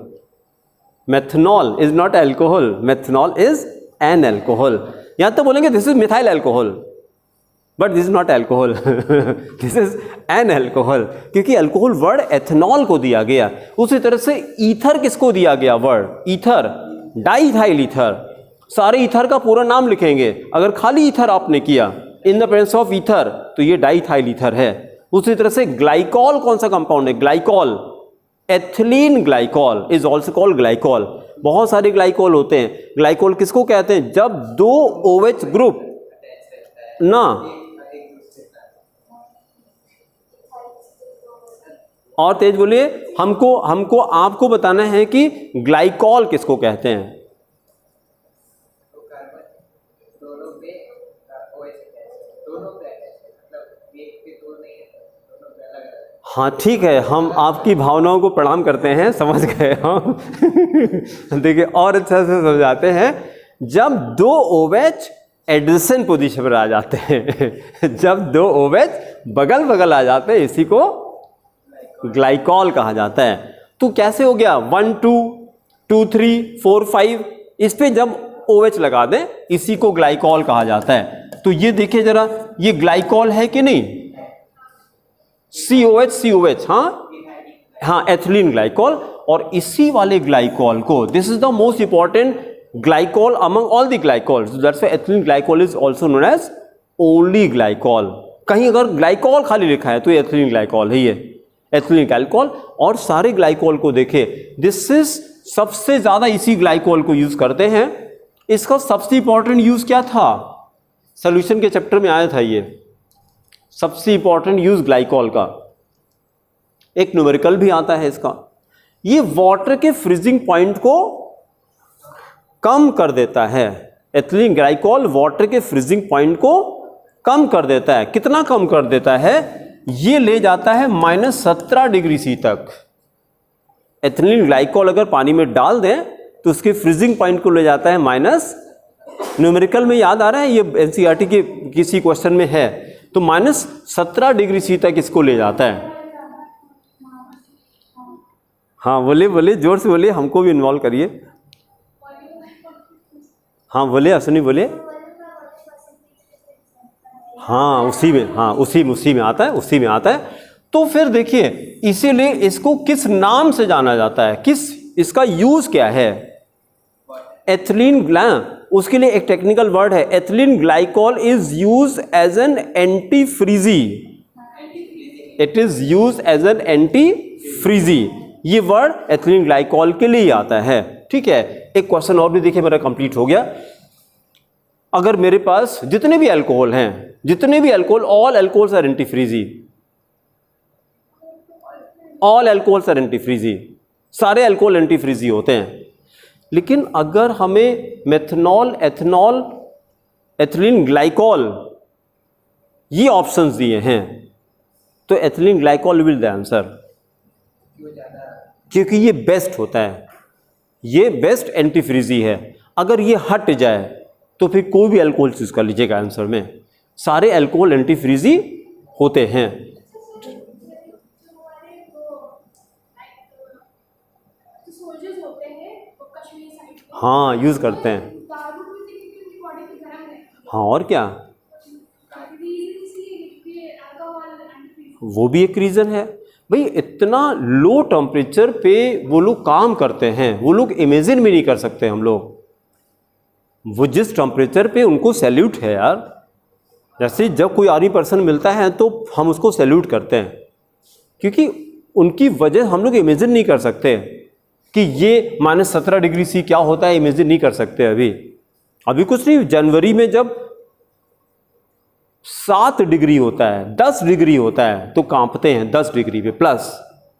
Methanol is not alcohol, methanol is an alcohol. यहां तो बोलेंगे this is methyl alcohol, but this is not alcohol, this is an alcohol, क्योंकि अल्कोहल वर्ड एथेनॉल को दिया गया। उसी तरह से ईथर किसको दिया गया वर्ड? Ether, diethyl ether. सारे ईथर का पूरा नाम लिखेंगे। अगर खाली ईथर आपने किया in the presence of ether तो ये डाइथाइल ईथर है। उसी तरह से ग्लाइकॉल कौन सा कंपाउंड है? Glycol, ethylene glycol is also called glycol. बहुत सारे ग्लाइकॉल होते हैं। ग्लाइकॉल किसको कहते हैं? जब दो OH ग्रुप ना और तेज बोलिए। हमको आपको बताना है कि ग्लाइकॉल किसको कहते हैं। हाँ ठीक है, हम आपकी भावनाओं को प्रणाम करते हैं, समझ गए हम। देखिए और अच्छा से समझाते हैं। जब दो OH एडिशन पोजीशन पर आ जाते हैं, जब दो OH बगल बगल आ जाते हैं, इसी को ग्लाइकॉल कहा जाता है। तो कैसे हो गया 1 2 2 3 4 5, इस पे जब OH लगा दें, इसी को ग्लाइकॉल कहा जाता है। तो ये देखिए जरा, ये ग्लाइकॉल है कि नहीं, COH, हाँ एथिलीन ग्लाइकॉल। और इसी वाले ग्लाइकॉल को, this is the most important glycol among all the glycol, that's why ethylene glycol is also known as only glycol. कहीं अगर ग्लाइकॉल खाली लिखा है तो ये एथिलीन ग्लाइकॉल है, ये एथिलीन ग्लाइकॉल। और सारे ग्लाइकॉल को देखे, दिस इज सबसे ज्यादा इसी ग्लाइकॉल को यूज करते हैं। इसका सबसे इंपॉर्टेंट यूज क्या था, सोल्यूशन के चैप्टर में आया था, ये सबसे इंपॉर्टेंट यूज ग्लाइकॉल का, एक न्यूमेरिकल भी आता है इसका। ये वाटर के फ्रीजिंग पॉइंट को कम कर देता है। एथिलीन ग्लाइकॉल वाटर के फ्रीजिंग पॉइंट को कम कर देता है। कितना कम कर देता है, ये ले जाता है -17 डिग्री सी तक। एथिलीन ग्लाइकॉल अगर पानी में डाल दें तो उसके फ्रीजिंग पॉइंट को ले जाता है माइनस, न्यूमेरिकल में याद आ रहा है, ये एनसीईआरटी के किसी क्वेश्चन में है, तो -17 डिग्री सी तक इसको ले जाता है। हाँ बोलिए जोर से बोलिए, हमको भी इन्वॉल्व करिए। हाँ बोलिए अश्विनी बोलिए। हाँ उसी में आता है, उसी में आता है। तो फिर देखिए, इसीलिए इसको किस नाम से जाना जाता है, किस इसका यूज क्या है, एथिलीन उसके लिए एक टेक्निकल वर्ड है, ethylene glycol is use as an anti freeze, it is use as an anti freeze. ये वर्ड एथिलीन ग्लाइकॉल के लिए आता है। ठीक है, एक क्वेश्चन और भी देखिए, मेरा कंप्लीट हो गया। अगर मेरे पास जितने भी अल्कोहल हैं, जितने भी alcohol, all alcohols are anti freeze, all alcohols are anti freeze, सारे अल्कोहल एंटी फ्रीजी होते हैं। लेकिन अगर हमें मेथनॉल, एथनॉल, एथिलीन ग्लाइकॉल ये ऑप्शंस दिए हैं, तो ethylene glycol will the answer, क्योंकि ये बेस्ट होता है, ये बेस्ट एंटी फ्रीजी है। अगर ये हट जाए तो फिर कोई भी अल्कोहल चूज कर लीजिएगा आंसर में, सारे अल्कोहल एंटी फ्रीजी होते हैं। हाँ यूज करते हैं, हाँ और क्या, वो भी एक रीजन है भाई। इतना लो टेम्परेचर पे वो लोग काम करते हैं, वो लोग इमेजिन भी नहीं कर सकते हम लोग, वो जिस टेम्परेचर पे, उनको सैल्यूट है यार। जैसे जब कोई आर्मी पर्सन मिलता है तो हम उसको सैल्यूट करते हैं, क्योंकि उनकी वजह हम लोग इमेजिन नहीं कर सकते कि ये -17 डिग्री सी क्या होता है, इमेजिन नहीं कर सकते। अभी कुछ नहीं, जनवरी में जब 7 डिग्री होता है, 10 डिग्री होता है तो कांपते हैं 10 डिग्री पे प्लस,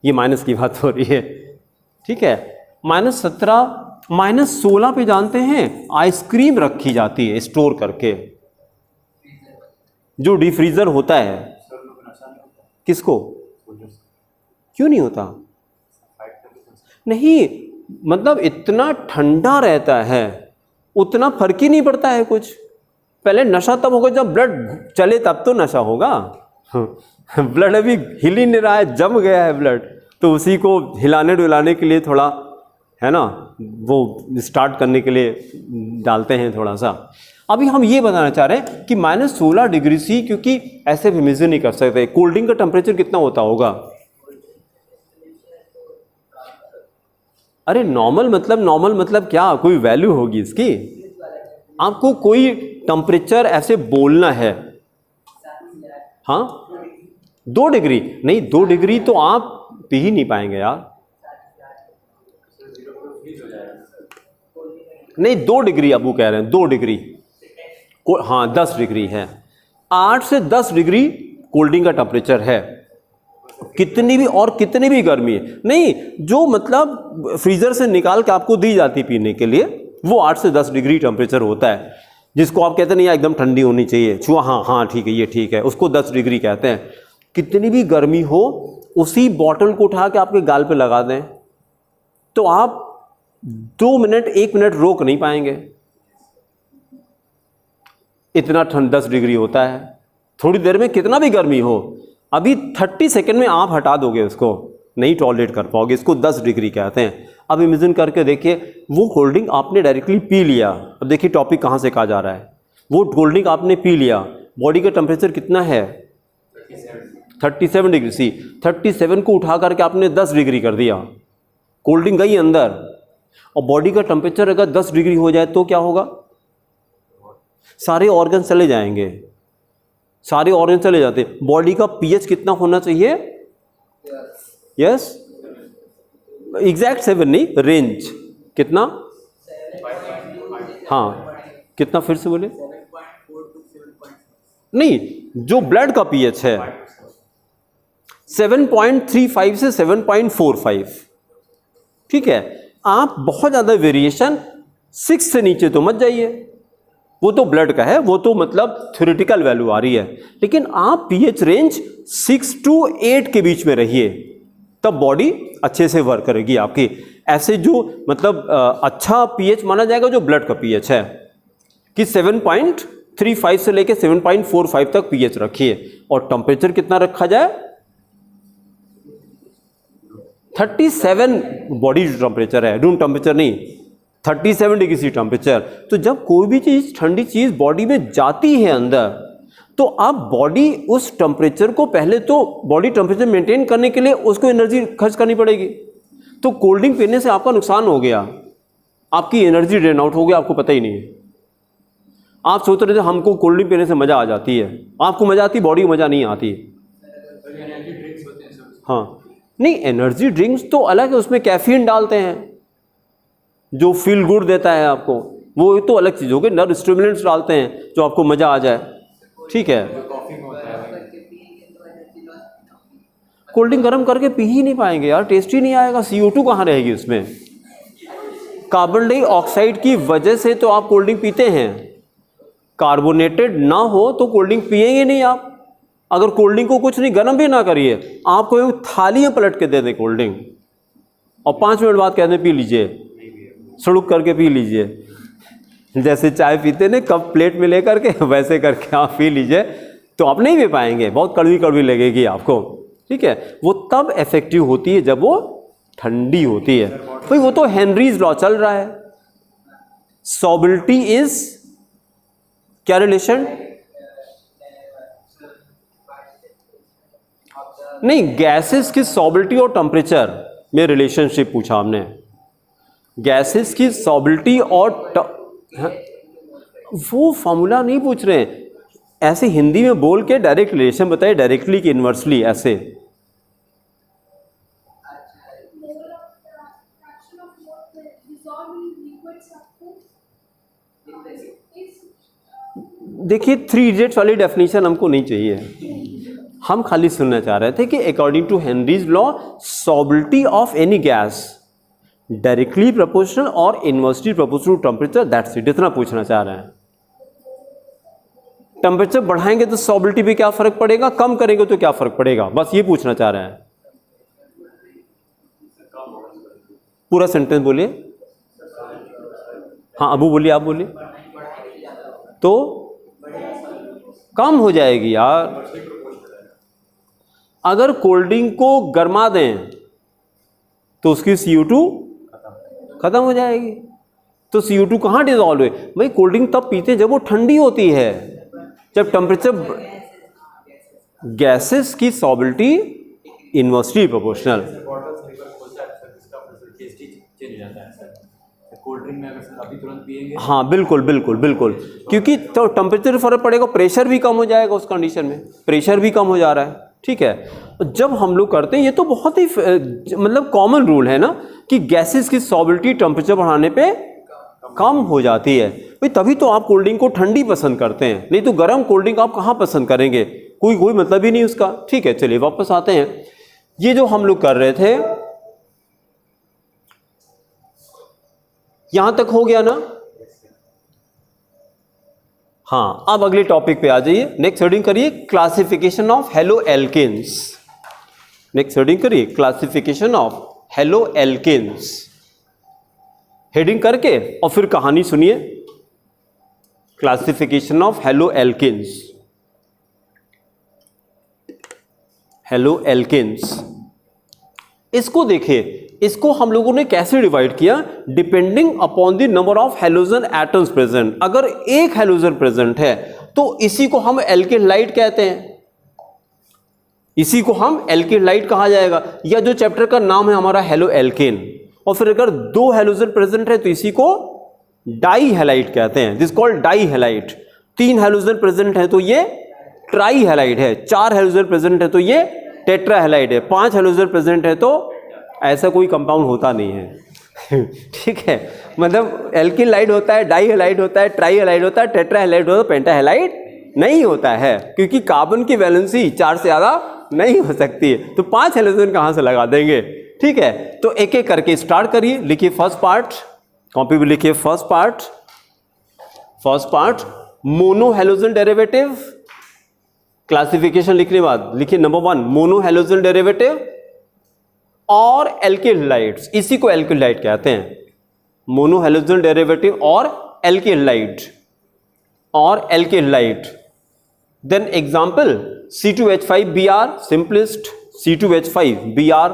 ये माइनस की बात हो रही है। ठीक है, -17 -16 पे जानते हैं आइसक्रीम रखी जाती है स्टोर करके, जो डिफ्रीजर होता है। किसको, क्यों नहीं होता, नहीं मतलब इतना ठंडा रहता है, उतना फर्क ही नहीं पड़ता है कुछ। पहले नशा तब होगा जब ब्लड चले, तब तो नशा होगा। ब्लड अभी हिल ही नहीं रहा है, जम गया है ब्लड, तो उसी को हिलाने डुलाने के लिए थोड़ा, है ना, वो स्टार्ट करने के लिए डालते हैं थोड़ा सा। अभी हम ये बताना चाह रहे हैं कि -16 डिग्री सी, क्योंकि ऐसे भी मेजर नहीं कर सकते। कोल्ड ड्रिंक का टेम्परेचर कितना होता होगा, अरे नॉर्मल मतलब क्या, कोई वैल्यू होगी इसकी, आपको कोई टेम्परेचर ऐसे बोलना है। हाँ 2 डिग्री नहीं, 2 डिग्री तो आप पी ही नहीं पाएंगे यार, नहीं 2 डिग्री अब वो कह रहे हैं, 2 डिग्री, हाँ 10 डिग्री है, 8 से 10 डिग्री कोल्ड ड्रिंक का टेम्परेचर है। कितनी भी गर्मी है नहीं, जो मतलब फ्रीजर से निकाल के आपको दी जाती पीने के लिए वो 8 से 10 डिग्री टेम्परेचर होता है, जिसको आप कहते हैं नहीं एकदम ठंडी होनी चाहिए, छुआ हाँ ठीक है ये ठीक है, उसको 10 डिग्री कहते हैं। कितनी भी गर्मी हो उसी बॉटल को उठा के आपके गाल पे लगा दें तो आप 2 मिनट 1 मिनट रोक नहीं पाएंगे, इतना ठंड 10 डिग्री होता है। थोड़ी देर में कितना भी गर्मी हो, अभी 30 सेकेंड में आप हटा दोगे उसको, नहीं टॉलरेट कर पाओगे, इसको 10 डिग्री कहते हैं। अब इमेजिन करके देखिए वो कोल्ड ड्रिंक आपने डायरेक्टली पी लिया, अब देखिए टॉपिक कहाँ से कहा जा रहा है, वो कोल्ड ड्रिंक आपने पी लिया, बॉडी का टेम्परेचर कितना है 37 डिग्री सी, 37 को उठा करके आपने 10 डिग्री कर दिया, कोल्ड ड्रिंक गई अंदर, और बॉडी का टेम्परेचर अगर 10 डिग्री हो जाए तो क्या होगा, सारे ऑर्गन चले जाएंगे, सारे ऑर्गन चले जाते हैं। बॉडी का पीएच कितना होना चाहिए, यस एग्जैक्ट 7 नहीं, रेंज कितना, हाँ कितना, फिर से बोले, नहीं जो ब्लड का पीएच है 7.35 से 7.45, ठीक है। आप बहुत ज़्यादा वेरिएशन 6 से नीचे तो मत जाइए, वो तो ब्लड का है, वो तो मतलब थ्योरेटिकल वैल्यू आ रही है, लेकिन आप पीएच रेंज 6 to 8 के बीच में रहिए, तब बॉडी अच्छे से वर्क करेगी आपकी। ऐसे जो मतलब अच्छा पीएच माना जाएगा जो ब्लड का पीएच है कि 7.35 से लेके 7.45 तक पीएच रखिए, और टेम्परेचर कितना रखा जाए 37 बॉडी टेम्परेचर है, रूम टेम्परेचर नहीं, 37 डिग्री सी टेम्परेचर। तो जब कोई भी चीज़ ठंडी चीज़ बॉडी में जाती है अंदर, तो अब बॉडी उस टेम्परेचर को, पहले तो बॉडी टेम्परेचर मेंटेन करने के लिए उसको एनर्जी खर्च करनी पड़ेगी। तो कोल्ड ड्रिंक पीने से आपका नुकसान हो गया, आपकी एनर्जी ड्रेन आउट हो गया, आपको पता ही नहीं है। आप सोच रहे थे हमको कोल्ड ड्रिंक पीने से मज़ा आ जाती है, आपको मज़ा आती, बॉडी को मज़ा नहीं आती। हाँ नहीं, एनर्जी ड्रिंक्स तो अलग है, उसमें कैफीन डालते हैं जो फील गुड देता है आपको, वो तो अलग चीज़ हो गई। नर्व स्टिमुलेंट्स डालते हैं जो आपको मज़ा आ जाए, ठीक है। कोल्ड ड्रिंक गर्म करके पी ही नहीं पाएंगे यार, टेस्ट ही नहीं आएगा, CO2 कहाँ रहेगी उसमें। कार्बन डाइऑक्साइड की वजह से तो आप कोल्ड ड्रिंक पीते हैं, कार्बोनेटेड ना हो तो कोल्ड ड्रिंक पिएंगे नहीं आप। अगर कोल्ड ड्रिंक को कुछ नहीं, गर्म भी ना करिए, आपको एक थाली में पलट के दे दें कोल्ड ड्रिंक, और 5 मिनट बाद कहते पी लीजिए, सुड़ुक करके पी लीजिए, जैसे चाय पीते ना कप प्लेट में लेकर के, वैसे करके आप पी लीजिए, तो आप नहीं पी पाएंगे, बहुत कड़वी कड़वी लगेगी आपको, ठीक है। वो तब इफेक्टिव होती है जब वो ठंडी होती है। भाई वो तो हेनरीज लॉ चल रहा है, सॉबिलिटी इज क्या रिलेशन, नहीं गैसेस की सॉबिलिटी और टेम्परेचर में रिलेशनशिप पूछा हमने, गैसेस की सॉबिलिटी और वो फॉर्मूला नहीं पूछ रहे हैं, ऐसे हिंदी में बोल के डायरेक्ट रिलेशन बताइए, डायरेक्टली कि इनवर्सली, ऐसे। देखिए 3 इडियट्स वाली डेफिनेशन हमको नहीं चाहिए, हम खाली सुनना चाह रहे थे कि according to Henry's law solubility of any gas directly proportional और inversely proportional to temperature, that's it, इतना पूछना चाह रहे हैं। टेम्परेचर बढ़ाएंगे तो सॉबिलिटी पे क्या फर्क पड़ेगा, कम करेंगे तो क्या फर्क पड़ेगा, बस ये पूछना चाह रहे हैं। पूरा सेंटेंस बोलिए। हाँ अबू बोलिए, आप बोलिए। तो कम हो जाएगी यार, अगर कोल्ड ड्रिंक को गर्मा दें तो उसकी CO2 खत्म हो जाएगी। तो CO2 कहाँ डिजॉल्व हुए, भाई कोल्ड ड्रिंक तब पीते जब वो ठंडी होती है, जब टेम्परेचर, गैसेस की सॉबिलिटी इनवर्सली प्रोपोर्शनल। कोल्ड ड्रिंक में अगर अभी तुरंत पिएंगे, हाँ बिल्कुल बिल्कुल बिल्कुल, क्योंकि तो टेम्परेचर फर्क पड़ेगा, प्रेशर भी कम हो जाएगा उस कंडीशन में, प्रेशर भी कम हो जा रहा है, ठीक है। जब हम लोग करते हैं, ये तो बहुत ही मतलब कॉमन रूल है ना कि गैसेस की सॉबिलिटी टेम्परेचर बढ़ाने पे कम हो जाती है, भाई तभी तो आप कोल्ड ड्रिंक को ठंडी पसंद करते हैं, नहीं तो गर्म कोल्ड ड्रिंक आप कहाँ पसंद करेंगे, कोई मतलब ही नहीं उसका, ठीक है। चलिए वापस आते हैं, ये जो हम लोग कर रहे थे यहां तक हो गया ना? हाँ, अब अगले टॉपिक पे आ जाइए। नेक्स्ट हेडिंग करिए classification of haloalkanes. Next heading करिए classification of haloalkanes. Heading करके और फिर कहानी सुनिए। Classification of haloalkanes. Haloalkanes, इसको देखिए, इसको हम लोगों ने कैसे डिवाइड किया? Depending upon the number of halogen atoms present. अगर एक हेलोजन प्रेजेंट है तो इसी को हम एल्केन लाइट कहते हैं, इसी को हम एल्केन लाइट कहा जाएगा। या जो चैप्टर का नाम है हमारा हेलो एल्केन, और फिर अगर दो हेलोजन प्रेजेंट है तो इसी को डाई हैलाइड कहते हैं, दिस कॉल्ड डाई हैलाइड। तीन हेलोजन प्रेजेंट है तो ये ट्राई हैलाइड है, चार हेलोजन प्रेजेंट है तो ये टेट्रा हैलाइड है, पांच हेलोजन प्रेजेंट है तो ऐसा कोई कंपाउंड होता नहीं है ठीक है, मतलब एल्किल लाइड होता है, डाई हैलाइड होता है, ट्राई हैलाइड होता है, टेट्रा हैलाइड होता है, पेंटा हैलाइड नहीं होता है, क्योंकि कार्बन की वैलेंसी 4 से ज़्यादा नहीं हो सकती है। तो 5 हेलोजन कहाँ से लगा देंगे? ठीक है, तो एक एक करके स्टार्ट करिए। लिखिए फर्स्ट पार्ट, कॉपी पे लिखिए first part mono halogen derivative. Classification लिखने के बाद लिखिए नंबर 1 मोनो हेलोजन डेरिवेटिव और एल्किल लाइट्स, इसी को एल्किल लाइट कहते हैं। मोनो हेलोजन डेरिवेटिव और alkyl halide then example C2H5Br, simplest C2H5Br,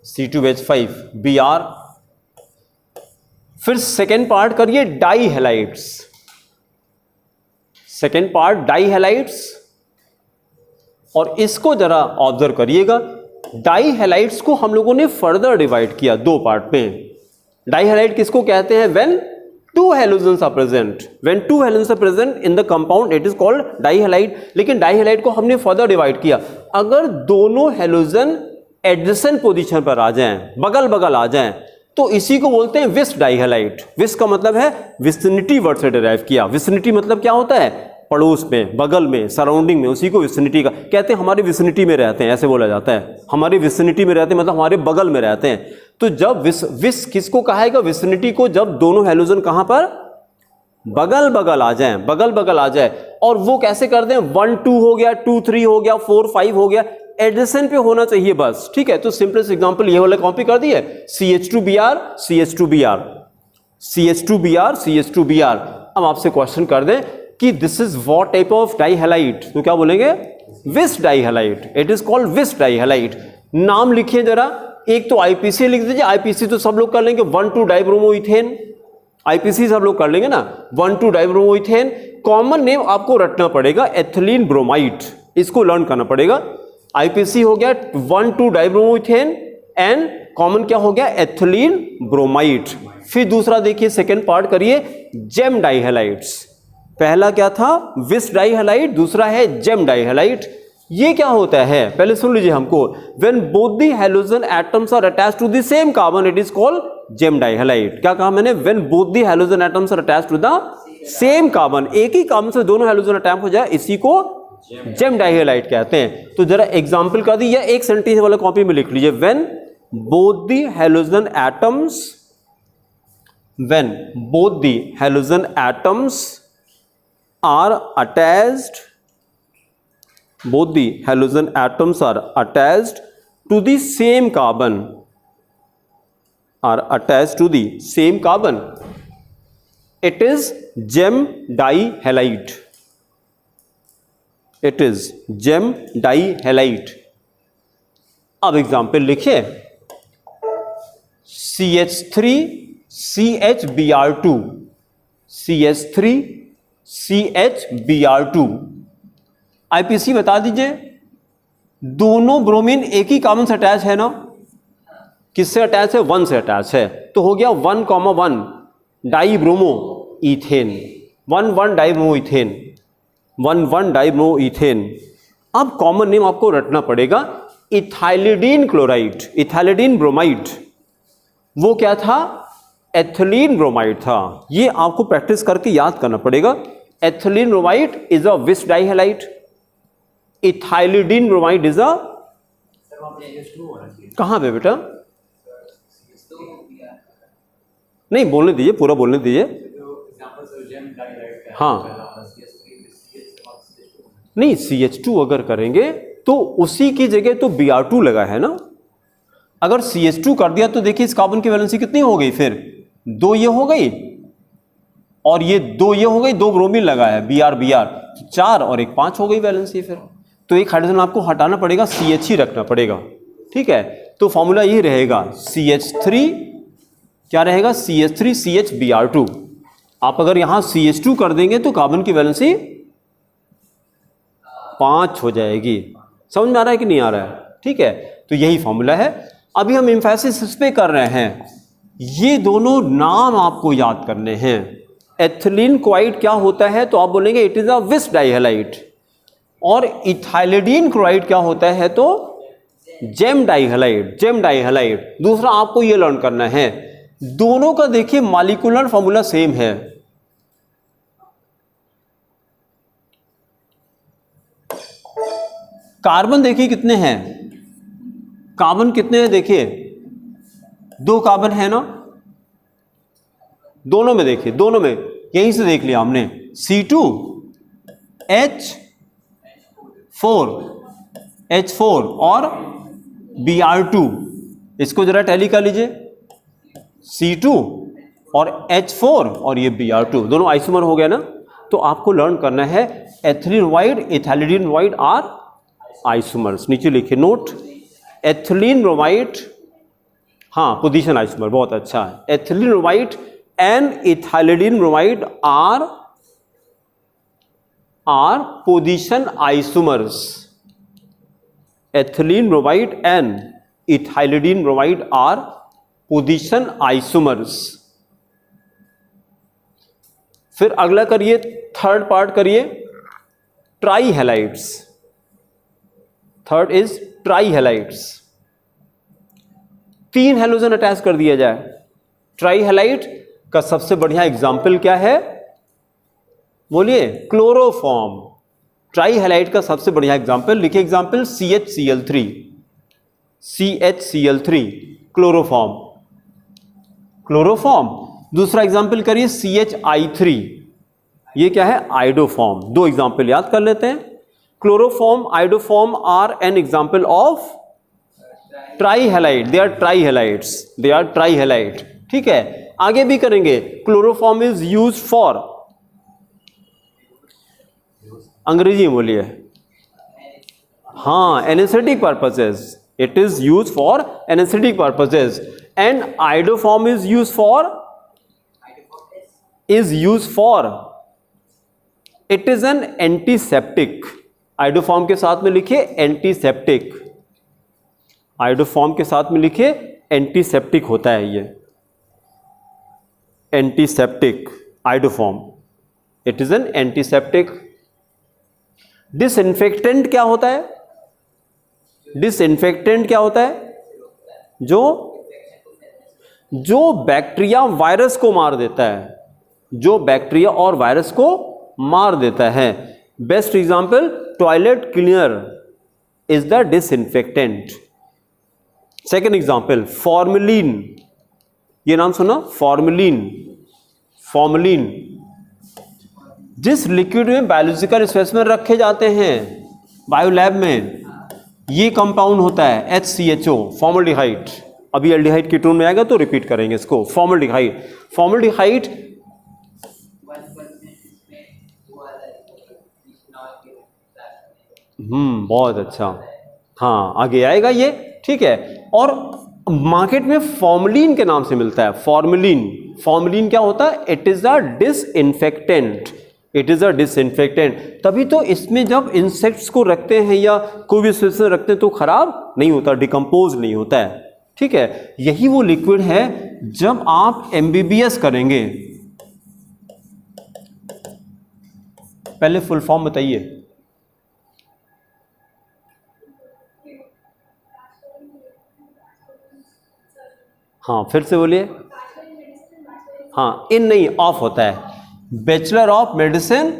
C2H5Br। फिर सेकेंड पार्ट करिए di halides. Second part di halides, और इसको जरा ऑब्जर्व करिएगा। डाई हैलाइड्स को हम लोगों ने फर्दर डिवाइड किया 2 पार्ट में। डाई हैलाइड किसको कहते हैं? When 2 halogens are present, when 2 halogens are present in the compound it is called di halide. लेकिन डाई हैलाइड को हमने फर्दर डिवाइड किया। अगर दोनों हेलोजन एडजेसेंट पोजीशन पर आ जाएं, बगल बगल आ जाएं, तो इसी को बोलते हैं विस डाई हैलाइड। विस का मतलब है विसिनिटी वर्ड से डिराइव किया। विसिनिटी मतलब क्या होता है? पड़ोस में, बगल में, सराउंडिंग में, उसी को विसिनिटी का कहते हैं। हमारे विसिनिटी में रहते हैं, ऐसे बोला जाता है, हमारे विसिनिटी में रहते हैं मतलब हमारे बगल में रहते हैं। तो जब विस किसको कहेगा? विसिनिटी को, जब दोनों हेलोजन कहां पर बगल बगल आ जाएं, बगल बगल आ जाए। और वो कैसे कर दें? 1 2 हो गया, 2 3 हो गया, 4 5 हो गया, एडजेसेंट पे होना चाहिए बस। ठीक है, तो सिंपलेस्ट एग्जांपल ये वाला कॉपी कर दिए, CH2Br CH2Br CH2Br CH2Br। अब आपसे क्वेश्चन कर दें कि this is what type of di halide, तो क्या बोलेंगे? Vic di halide. It is called vic di halide. नाम लिखिए जरा, एक तो IPC लिख दीजिए। IPC तो सब लोग कर लेंगे, 1,2 डाइब्रोमोइथेन। IPC सब लोग कर लेंगे ना, 1,2 डाइब्रोमोइथेन। कॉमन नेम आपको रटना पड़ेगा एथिलीन ब्रोमाइड, इसको लर्न करना पड़ेगा। IPC हो गया 1,2 डाइब्रोमोइथेन एंड कॉमन क्या हो गया? Ethylene bromide. फिर दूसरा देखिए, सेकेंड पार्ट करिए, जेम डाई हैलाइड्स। पहला क्या था? विस डाई हैलाइड, दूसरा है जेम डाई हैलाइड। ये क्या होता है पहले सुन लीजिए हमको। When both the halogen atoms are attached to the same carbon it is called gem di halide. क्या कहा मैंने? When both the halogen atoms are attached to the same carbon, एक ही कार्बन से दोनों हेलोजन अटैच हो जाए, इसी को जेम डाई हैलाइड कहते हैं। तो जरा एग्जांपल कर दी, या एक सेंटेंस वाला कॉपी में लिख लीजिए। When both the halogen atoms, when both the halogen atoms are attached, both the halogen atoms are attached to the same carbon, are attached to the same carbon, it is gem dihalide, it is gem dihalide। अब example लिखिए, CH3 CHBr2, CH3 CHBr2। IPC बता दीजिए। दोनों bromine एक ही carbon से attach है ना? किससे अटैच है? 1 से अटैच है, तो हो गया 1,1 dibromo ethane, 1,1 dibromo ethane, 1,1 dibromo ethane. अब कॉमन नेम आपको रटना पड़ेगा, इथाइलिडीन क्लोराइड, इथाइलिडीन ब्रोमाइड। वो क्या था? एथिलीन ब्रोमाइड था। ये आपको प्रैक्टिस करके याद करना पड़ेगा। Ethylene bromide is a vic dihalide, ethylidene bromide is a, sir वहाँ पे CH2 होना चाहिए। कहाँ पे बेटा? नहीं बोलने दीजिए, पूरा बोलने दीजिए। जो एग्जांपल सर जेम डाइहाइलाइड का है, हाँ। पहला वाला CH3 CH और CH2 होना चाहिए। नहीं, CH2 अगर करेंगे तो उसी की जगह तो Br2 लगा है ना। अगर CH2 कर दिया तो देखिए इस कार्बन की वैलेंसी कितनी हो गई, फिर 2 ये हो गई और ये 2 ये हो गई, 2 ब्रोमीन लगा है Br 4 और एक 5 हो गई वैलेंसी। फिर तो एक हाइड्रोजन आपको हटाना पड़ेगा, CH ही रखना पड़ेगा। ठीक है, तो फॉर्मूला ये रहेगा CH3, क्या रहेगा? CH3 CH Br2। आप अगर यहां CH2 कर देंगे तो कार्बन की वैलेंसी 5 हो जाएगी। समझ में आ रहा है कि नहीं आ रहा है? ठीक है, तो यही फॉर्मूला है। अभी हम एम्फेसिस इस पे कर रहे हैं, ये दोनों नाम आपको याद करने हैं। एथिलीन क्लोराइड क्या होता है? तो आप बोलेंगे इट इज अ विस डाइहैलाइड। और इथाइलिडीन क्लोराइड क्या होता है? तो जेम डाइहैलाइड, जेम डाइहैलाइड। दूसरा आपको ये लर्न करना है, दोनों का देखिए मॉलिक्यूलर फॉर्मूला सेम है। कार्बन देखिए कितने हैं, कार्बन कितने हैं देखिए, 2 कार्बन है ना दोनों में। देखिए दोनों में, यहीं से देख लिया हमने, C2H4 और Br2। इसको जरा टैली कर लीजिए, C2 और H4 और ये Br2 दोनों आइसोमर हो गया ना। तो आपको लर्न करना है ethylene bromide, ethylidene bromide are isomers. नीचे लिखिए नोट, एथिलीन ब्रोमाइड, हाँ पोजीशन आइसोमर, बहुत अच्छा है। Ethylene bromide and ethylidene bromide are position isomers. Ethylene bromide and ethylidene bromide are position isomers. फिर अगला करिए, थर्ड पार्ट करिए, trihalides. Third is trihalides. 3 halogen attach कर दिया जाए। ट्राइहैलाइड का सबसे बढ़िया एग्जाम्पल क्या है? बोलिए, क्लोरोफॉर्म। ट्राइहैलाइड का सबसे बढ़िया एग्जाम्पल लिखिए, example CHCl3, CHCl3 chloroform, chloroform. दूसरा एग्जाम्पल करिए CHI3, ये क्या है? आइडोफॉर्म। 2 एग्जाम्पल याद कर लेते हैं। Chloroform, iodoform are an example of trihalide, they are trihalides, they are trihalide. ठीक है, आगे भी करेंगे। क्लोरोफॉर्म इज यूज फॉर, अंग्रेजी में बोलिए, हाँ, anaesthetic purposes. It is use for anaesthetic purposes. And iodoform is use for, it is an antiseptic. Iodoform के साथ में लिखिए एंटीसेप्टिक, आइडोफॉर्म के साथ में लिखिए एंटीसेप्टिक होता है ये, antiseptic iodoform, it is an antiseptic. Disinfectant क्या होता है? डिसइंफेक्टेंट क्या होता है? जो बैक्टीरिया वायरस को मार देता है, जो बैक्टीरिया और वायरस को मार देता है। Best example, toilet cleaner is the disinfectant. Second example, formalin, ये नाम सुना? Formalin, formalin. जिस लिक्विड में बायोलॉजिकल स्पेसिमेन रखे जाते हैं बायो लैब में, ये कंपाउंड होता है HCHO, फॉर्मल्डिहाइड। अभी एल्डिहाइड की टोन में आएगा तो रिपीट करेंगे इसको, फॉर्मल्डिहाइड। फॉर्मल्डिहाइड बहुत अच्छा, हाँ आगे आएगा ये। ठीक है, और मार्केट में फॉर्मलिन के नाम से मिलता है, फॉर्मलिन। फॉर्मलिन क्या होता है? It is a disinfectant, it is a disinfectant. तभी तो इसमें जब इंसेक्ट्स को रखते हैं या कोई भी स्पेसिमेन रखते हैं तो खराब नहीं होता, डिकम्पोज नहीं होता है। ठीक है, यही वो लिक्विड है जब आप MBBS करेंगे। पहले फुल फॉर्म बताइए। हाँ फिर से बोलिए। हाँ, इन नहीं, ऑफ होता है। बैचलर ऑफ मेडिसिन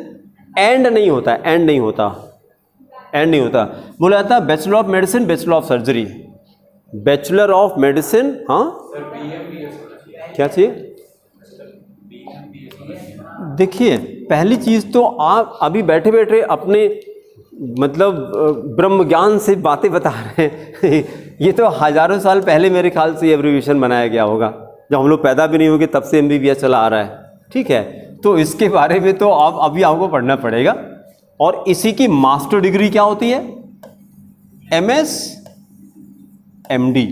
एंड नहीं होता, एंड नहीं होता, एंड नहीं होता। बोला जाता है bachelor of medicine, bachelor of surgery, bachelor of medicine. हाँ क्या चाहिए? देखिए पहली चीज तो आप अभी बैठे बैठे अपने मतलब ब्रह्म ज्ञान से बातें बता रहे हैं ये तो हजारों साल पहले मेरे ख्याल से एब्रीविएशन बनाया गया होगा, जब हम लोग पैदा भी नहीं होंगे तब से MBBS चला आ रहा है, ठीक है। तो इसके बारे में तो आप अभी आपको पढ़ना पड़ेगा। और इसी की मास्टर डिग्री क्या होती है? MS MD।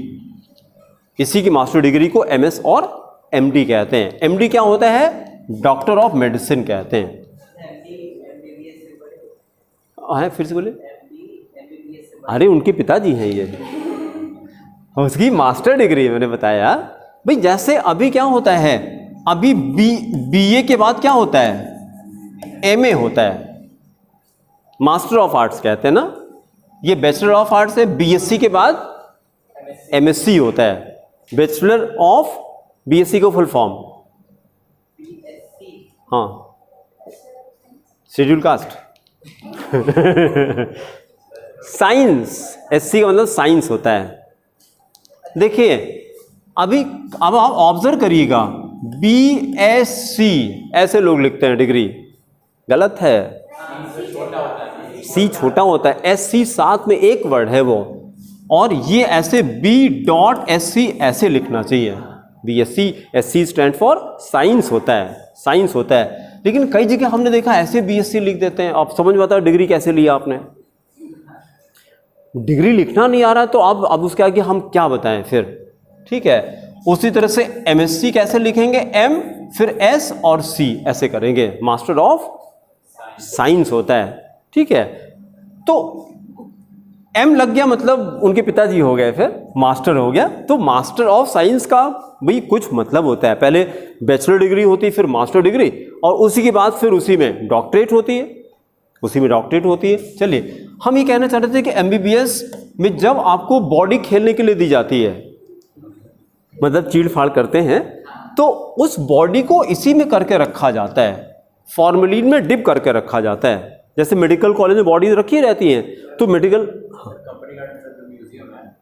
इसी की मास्टर डिग्री को MS और MD कहते हैं। MD क्या होता है? डॉक्टर ऑफ मेडिसिन कहते हैं। हाँ फिर से बोले। अरे उनके पिताजी हैं ये, उसकी मास्टर डिग्री मैंने बताया भाई। जैसे अभी क्या होता है, अभी BA के बाद क्या होता है? MA होता है, मास्टर ऑफ आर्ट्स कहते हैं ना। ये बैचलर ऑफ आर्ट्स है, BSc के बाद MSc होता है, बैचलर ऑफ BSc को फुल फॉर्म। हाँ शेड्यूल कास्ट साइंस, SC का मतलब साइंस होता है। देखिए अभी अब आप ऑब्जर्व करिएगा, BSc ऐसे लोग लिखते हैं डिग्री, गलत है। C छोटा होता है, SC साथ में एक वर्ड है वो, और ये ऐसे B.SC ऐसे लिखना चाहिए। BSc, SC stand for science होता है, साइंस होता है। लेकिन कई जगह हमने देखा ऐसे BSc लिख देते हैं। आप समझ में आता है डिग्री कैसे लिया आपने? डिग्री लिखना नहीं आ रहा तो अब उसके आगे हम क्या बताएं फिर, ठीक है। उसी तरह से MSc कैसे लिखेंगे? M फिर S और C ऐसे करेंगे, मास्टर ऑफ साइंस होता है, ठीक है। तो M लग गया मतलब उनके पिताजी हो गए, फिर मास्टर हो गया। तो मास्टर ऑफ साइंस का भाई कुछ मतलब होता है, पहले बैचलर डिग्री होती है, फिर मास्टर डिग्री, और उसी के बाद फिर उसी में डॉक्टरेट होती है, उसी में डॉक्टरेट होती है। चलिए हम ये कहना चाहते थे कि MBBS में जब आपको बॉडी खेलने के लिए दी जाती है, मतलब चीड़ फाड़ करते हैं, तो उस बॉडी को इसी में करके रखा जाता है, फॉर्मेलिन में डिप करके रखा जाता है। जैसे मेडिकल कॉलेज में बॉडी रखी रहती हैं, तो मेडिकल कंपनी गार्डन सर जो म्यूजियम है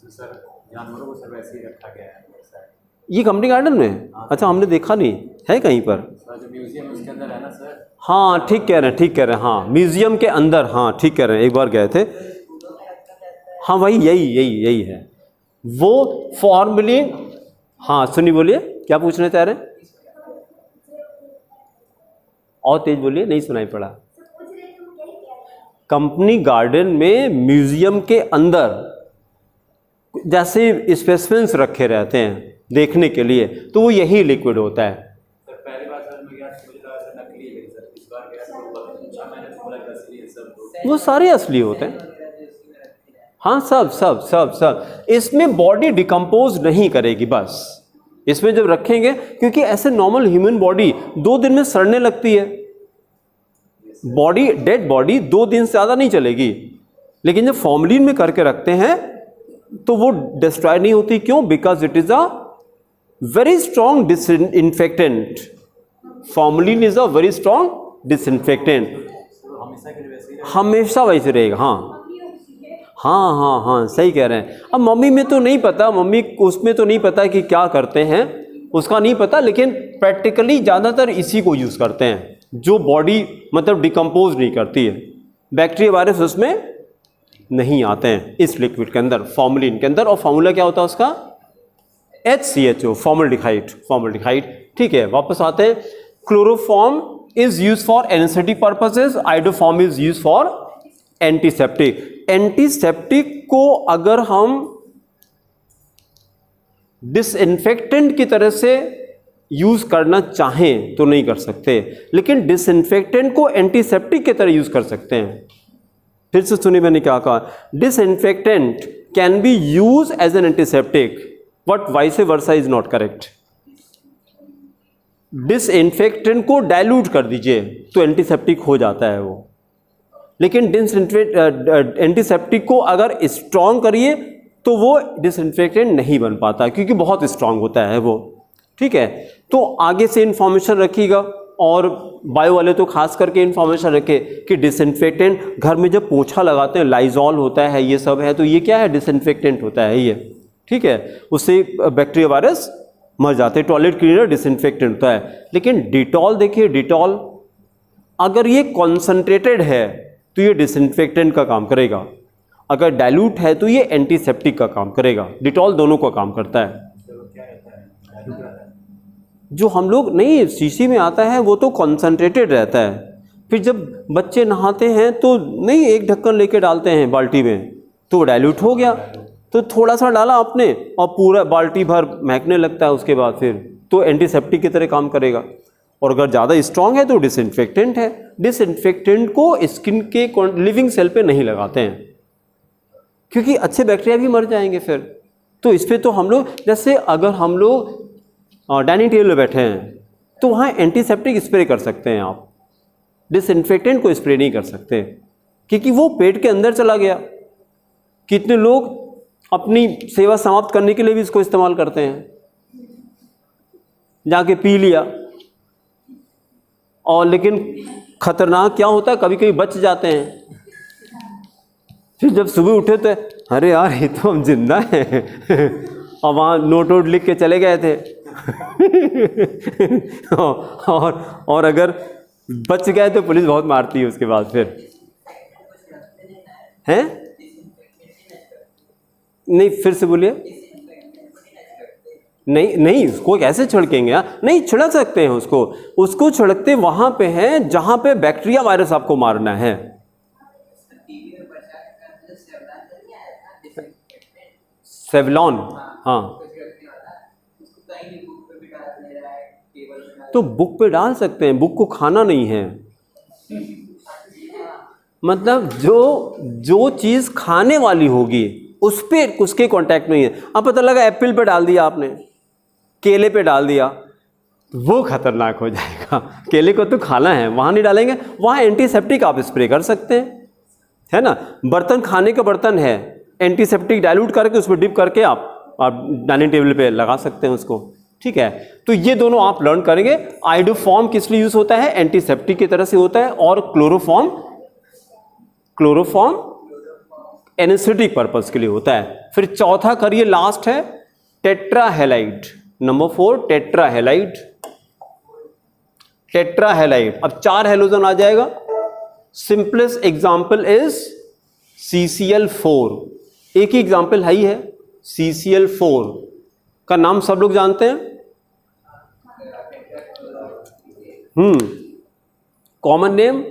तो सर जानवरों को सर वैसे ही रखा गया है सर। ये कंपनी गार्डन में? अच्छा हमने देखा नहीं है कहीं पर। सर जो म्यूजियम उसके अंदर है ना सर। हाँ ठीक कह रहे हैं, ठीक कह रहे हैं, हाँ म्यूजियम के अंदर, हाँ ठीक कह रहे हैं, एक बार गए थे। हाँ वही यही है वो फॉर्मेलिन। हाँ सुनी, बोलिए क्या पूछना चाह रहे हैं? और तेज बोलिए, नहीं सुनाई पड़ा। कंपनी गार्डन में म्यूजियम के अंदर जैसे स्पेसिमेंस रखे रहते हैं देखने के लिए, तो वो यही लिक्विड होता है। सर पहली बार सर मैं गया मुझे लगा सर नकली है सर, इस बार गया तो पूछा मैंने तो बोला असली है सर। वो सारे असली होते हैं, हाँ सब। इसमें बॉडी डिकम्पोज नहीं करेगी, बस इसमें जब रखेंगे, क्योंकि ऐसे नॉर्मल ह्यूमन बॉडी 2 दिन में सड़ने लगती है। बॉडी, डेड बॉडी 2 दिन से ज़्यादा नहीं चलेगी, लेकिन जब फॉर्मेलिन में करके रखते हैं तो वो डिस्ट्रॉय नहीं होती। क्यों? Because it is a very strong disinfectant. Formalin is a very strong disinfectant, हमेशा वैसे रहेगा। हाँ सही कह रहे हैं। अब मम्मी में तो नहीं पता, मम्मी उसमें तो नहीं पता कि क्या करते हैं, उसका नहीं पता, लेकिन प्रैक्टिकली ज़्यादातर इसी को यूज़ करते हैं जो बॉडी मतलब डिकम्पोज नहीं करती है। बैक्टीरिया वायरस उसमें नहीं आते हैं इस लिक्विड के अंदर, फॉर्मेलिन के अंदर। और फॉर्मूला क्या होता है उसका? HCHO, formaldehyde. ठीक है, वापस आते हैं। Chloroform is use for anaesthetic purposes, iodoform is use for antiseptic. Antiseptic को अगर हम डिसइंफेक्टेंट की तरह से यूज करना चाहें तो नहीं कर सकते, लेकिन डिसइंफेक्टेंट को एंटीसेप्टिक की तरह यूज कर सकते हैं। फिर से सुनिए मैंने क्या कहा, disinfectant can be use as an antiseptic, but vice versa is not correct. Disinfectant को डाइल्यूट कर दीजिए तो एंटीसेप्टिक हो जाता है वो, लेकिन एंटीसेप्टिक को अगर स्ट्रॉन्ग करिए तो वो डिसइंफेक्टेंट नहीं बन पाता, क्योंकि बहुत स्ट्रॉन्ग होता है वो। ठीक है, तो आगे से इंफॉर्मेशन रखिएगा। और बायो वाले तो खास करके इन्फॉर्मेशन रखे कि डिसइंफेक्टेंट घर में जब पोछा लगाते हैं लाइजॉल होता है, ये सब है, तो ये क्या है, डिसइंफेक्टेंट होता है ये, ठीक है, उससे बैक्टीरिया वायरस मर जाते हैं। टॉयलेट क्लीनर डिसइंफेक्टेंट होता है। लेकिन डिटॉल देखिए, डिटॉल अगर ये कॉन्सनट्रेटेड है तो ये डिसइंफेक्टेंट का काम करेगा, अगर डाइल्यूट है तो ये एंटीसेप्टिक का काम करेगा। डिटॉल दोनों का काम करता है। जो हम लोग नहीं शीशी में आता है वो तो कॉन्सनट्रेटेड रहता है, फिर जब बच्चे नहाते हैं तो नहीं एक ढक्कन लेके डालते हैं बाल्टी में, तो वो डाइल्यूट हो गया, तो थोड़ा सा डाला आपने और पूरा बाल्टी भर महकने लगता है उसके बाद, फिर तो एंटीसेप्टिक की तरह काम करेगा। और अगर ज़्यादा स्ट्रांग है तो डिसइंफेक्टेंट है। डिसइंफेक्टेंट को स्किन के लिविंग सेल पे नहीं लगाते हैं क्योंकि अच्छे बैक्टीरिया भी मर जाएंगे फिर। तो इस पर तो हम लोग, जैसे अगर हम लोग डाइनिंग टेबल पे बैठे हैं तो वहाँ एंटीसेप्टिक स्प्रे कर सकते हैं आप, डिसइंफेक्टेंट को स्प्रे नहीं कर सकते क्योंकि वो पेट के अंदर चला गया। कितने लोग अपनी सेवा समाप्त करने के लिए भी इसको इस्तेमाल करते हैं, जाके पी लिया, और लेकिन खतरनाक क्या होता है, कभी कभी बच जाते हैं, फिर जब सुबह उठे तो अरे यार ये तो हम जिंदा हैं और वहाँ नोट वोट लिख के चले गए थे और अगर बच गए तो पुलिस बहुत मारती है उसके बाद फिर, हैं? नहीं, फिर से बोलिए। नहीं उसको कैसे छिड़केंगे यार? नहीं, छिड़क सकते हैं उसको छिड़कते वहां पे है जहां पे बैक्टीरिया वायरस आपको मारना है। सेवलॉन, हाँ, तो बुक पे डाल सकते हैं, बुक को खाना नहीं है। मतलब जो चीज खाने वाली होगी उस पे उसके कांटेक्ट नहीं है। अब पता लगा एप्पल पे डाल दिया आपने, केले पे डाल दिया, वो खतरनाक हो जाएगा। केले को तो खाना है, वहाँ नहीं डालेंगे, वहाँ एंटीसेप्टिक आप स्प्रे कर सकते हैं, है ना। बर्तन खाने का बर्तन है, एंटीसेप्टिक डाइल्यूट करके उसमें डिप करके आप डाइनिंग टेबल पे लगा सकते हैं उसको, ठीक है। तो ये दोनों आप लर्न करेंगे। आइडोफॉर्म किस लिए यूज होता है? एंटीसेप्टिक की तरह से होता है। और क्लोरोफॉर्म एनेस्थेटिक पर्पस के लिए होता है। फिर चौथा करिए, लास्ट है टेट्राहेलाइड, नंबर 4 टेट्राहेलाइड। टेट्राहेलाइड, अब 4 हेलोजन आ जाएगा। सिंपलेस्ट एग्जांपल इज CCl4, एक ही एग्जांपल है ही है, CCl4 का नाम सब लोग जानते हैं। कॉमन नेम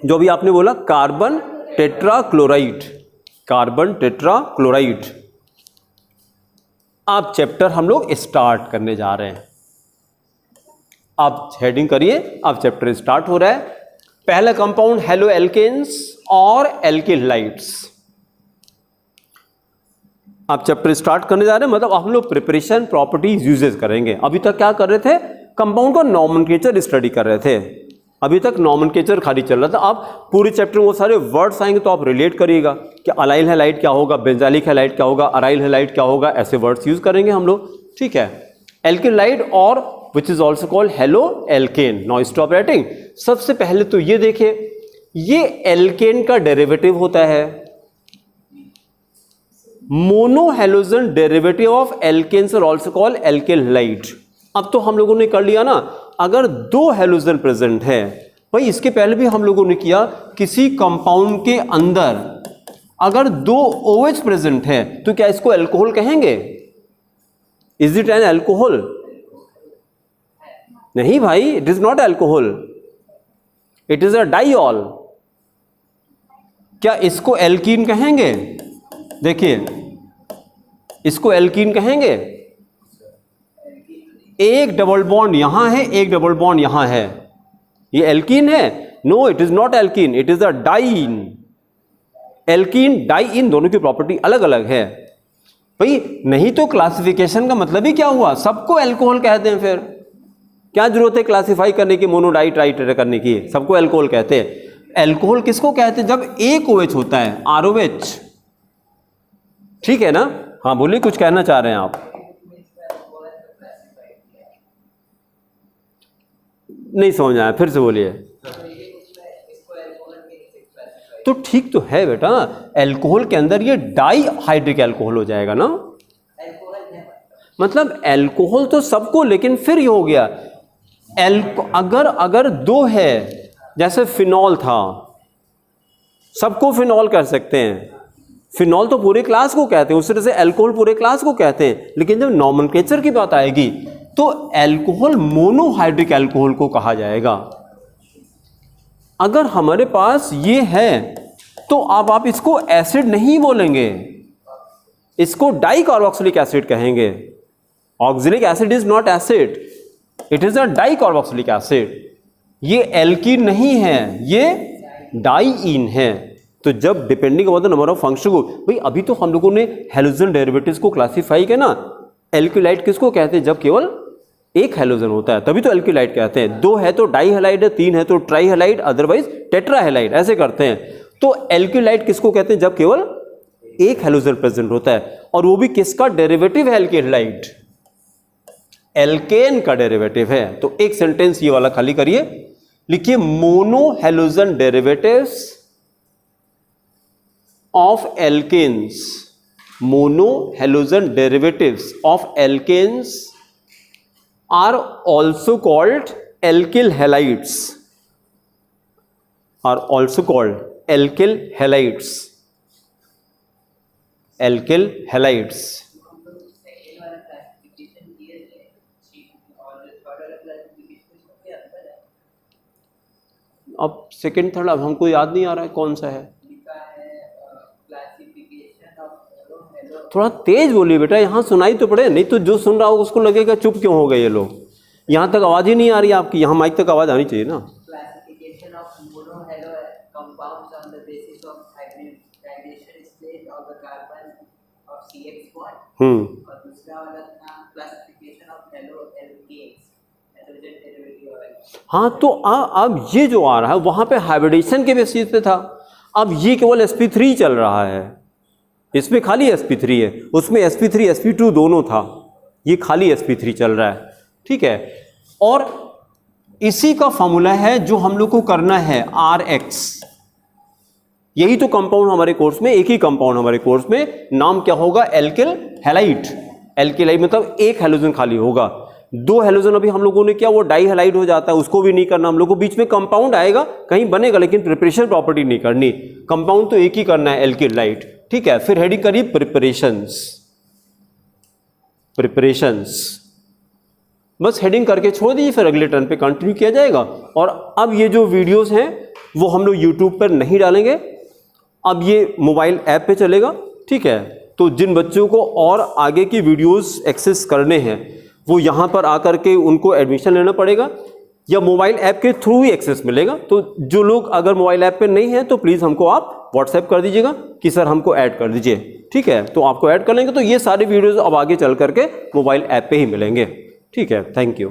जो भी आपने बोला, कार्बन टेट्राक्लोराइड, कार्बन टेट्राक्लोराइड। आप चैप्टर हम लोग स्टार्ट करने जा रहे हैं। आप हेडिंग करिए, अब चैप्टर स्टार्ट हो रहा है। पहला कंपाउंड हेलो एल्केन्स और एल्किल हाइड्स। आप चैप्टर स्टार्ट करने जा रहे हैं, मतलब हम लोग प्रिपरेशन, प्रॉपर्टीज, यूजेस करेंगे। अभी तक क्या कर रहे थे? कंपाउंड का नॉमेनक्लेचर स्टडी कर रहे थे। अभी तक नॉमेनक्लेचर खाली चल रहा था। अब पूरे चैप्टर में वो सारे वर्ड्स आएंगे तो आप रिलेट करिएगा कि अलाइल हैलाइड क्या होगा, बेंजाइलिक हैलाइड क्या होगा, अराइल हैलाइड क्या होगा, ऐसे वर्ड्स यूज करेंगे हम लोग, ठीक है। एल्किलाइड और which is also called halo alkane. Now stop writing. सबसे पहले तो ये देखिए, ये एल्केन का डेरिवेटिव होता है। Monohalogen derivative of alkanes are also called alkyl halide. अब तो हम लोगों ने कर लिया ना, अगर 2 हेलोजन प्रेजेंट है, भाई इसके पहले भी हम लोगों ने किया, किसी कंपाउंड के अंदर अगर 2 OH प्रेजेंट है तो क्या इसको अल्कोहल कहेंगे? Is it an alcohol? नहीं भाई, it is not alcohol, it is a diol. क्या इसको एल्कीन कहेंगे? देखिए, इसको एल्कीन कहेंगे। एक डबल बॉन्ड यहां है, एक डबल बॉन्ड यहां है, ये एल्कीन है? No, it is not alkene, it is a diene. Alkene, diene दोनों की प्रॉपर्टी अलग अलग है भाई। नहीं तो क्लासिफिकेशन का मतलब ही क्या हुआ? सबको अल्कोहल कहते हैं, फिर क्या जरूरत है क्लासिफाई करने की, मोनोडाई ट्राइटर करने की? सबको अल्कोहल कहते हैं। अल्कोहल किसको कहते हैं? जब एक OH होता है, ROH, ठीक है ना। हाँ बोलिए, कुछ कहना चाह रहे हैं आप? नहीं समझ आया, फिर से बोलिए। तो ठीक तो है बेटा, अल्कोहल के अंदर ये डाई हाइड्रिक अल्कोहल हो जाएगा ना, मतलब अल्कोहल तो सबको, लेकिन फिर ये हो गया अगर दो है, जैसे फिनॉल था, सबको फिनॉल कर सकते हैं, फिनॉल तो पूरे क्लास को कहते हैं, उस तरह से अल्कोहल पूरे क्लास को कहते हैं, लेकिन जब नॉमेनक्लेचर की बात आएगी तो अल्कोहल मोनोहाइड्रिक अल्कोहल को कहा जाएगा। अगर हमारे पास ये है तो अब आप इसको एसिड नहीं बोलेंगे, इसको डाई कार्बोक्सिलिक एसिड कहेंगे। Oxalic acid is not acid, it is a dicarboxylic acid. ये एल्कीन नहीं है, ये डाईइन है। तो जब depending upon the number of function को, भाई अभी तो हम लोगों ने हैलोजन डेरिवेटिव्स को क्लासिफाई किया ना, एल्किलाइड किसको कहते हैं, जब केवल एक हैलोजन होता है तभी तो एल्किलाइड कहते हैं, दो है तो डाई हैलाइड है, तीन है तो try halide, otherwise tetra halide, ऐसे करते हैं। तो एल्किलाइड किसको कहते हैं, जब केवल एक हैलोजन प्रेजेंट होता है, और वो भी किसका डेरिवेटिव है, एल्किलाइड, एल्केन का डेरिवेटिव है। तो एक सेंटेंस ये वाला खाली करिए, लिखिए mono halogen derivatives of alkanes, mono halogen derivatives of alkanes are also called alkyl halides, are also called alkyl halides, alkyl halides। अब सेकेंड थर्ड अब हमको याद नहीं आ रहा है कौन सा है, थोड़ा तेज बोलिए बेटा, यहाँ सुनाई तो पड़े, नहीं तो जो सुन रहा होगा उसको लगेगा चुप क्यों हो गए ये लोग, यहाँ तक आवाज ही नहीं आ रही आपकी, यहाँ माइक तक आवाज आनी चाहिए ना। Classification of monohalo compounds on the basis of hybridization state of the carbon of CH bond, और दूसरा वाला था classification of haloalkanes, hydrogen derivative of. हाँ, तो अब ये जो आ रहा है वहाँ पे हाइब्रिडेशन के बेसिस पे था, अब ये केवल sp3 चल रहा है, इसमें खाली sp3 है, उसमें sp3 sp2 दोनों था, ये खाली sp3 चल रहा है, ठीक है। और इसी का फॉर्मूला है जो हम लोग को करना है Rx, यही तो कंपाउंड हमारे कोर्स में, एक ही कंपाउंड हमारे कोर्स में, नाम क्या होगा, एल्किल हैलाइड। एल्किल हैलाइड मतलब एक हैलोजन खाली होगा, दो हैलोजन अभी हम लोगों ने किया वो डाई हैलाइड हो जाता है, उसको भी नहीं करना हम लोग को, बीच में कंपाउंड आएगा कहीं बनेगा, लेकिन प्रिपरेशन प्रॉपर्टी नहीं करनी, कंपाउंड तो एक ही करना है, एल्किल हैलाइड, ठीक है। फिर हेडिंग करिए प्रिपरेशंस, प्रिपरेशंस, बस हेडिंग करके छोड़ दीजिए, फिर अगले टर्न पे कंटिन्यू किया जाएगा। और अब ये जो वीडियोस हैं वो हम लोग यूट्यूब पर नहीं डालेंगे, अब ये मोबाइल ऐप पे चलेगा, ठीक है। तो जिन बच्चों को और आगे की वीडियोस एक्सेस करने हैं वो यहाँ पर आकर के उनको एडमिशन लेना पड़ेगा, या मोबाइल ऐप के थ्रू ही एक्सेस मिलेगा। तो जो लोग अगर मोबाइल ऐप पे नहीं हैं तो प्लीज़ हमको आप व्हाट्सएप कर दीजिएगा कि सर हमको ऐड कर दीजिए, ठीक है। तो आपको ऐड कर लेंगे तो ये सारे वीडियोज़ अब आगे चल करके मोबाइल ऐप पे ही मिलेंगे, ठीक है। Thank you.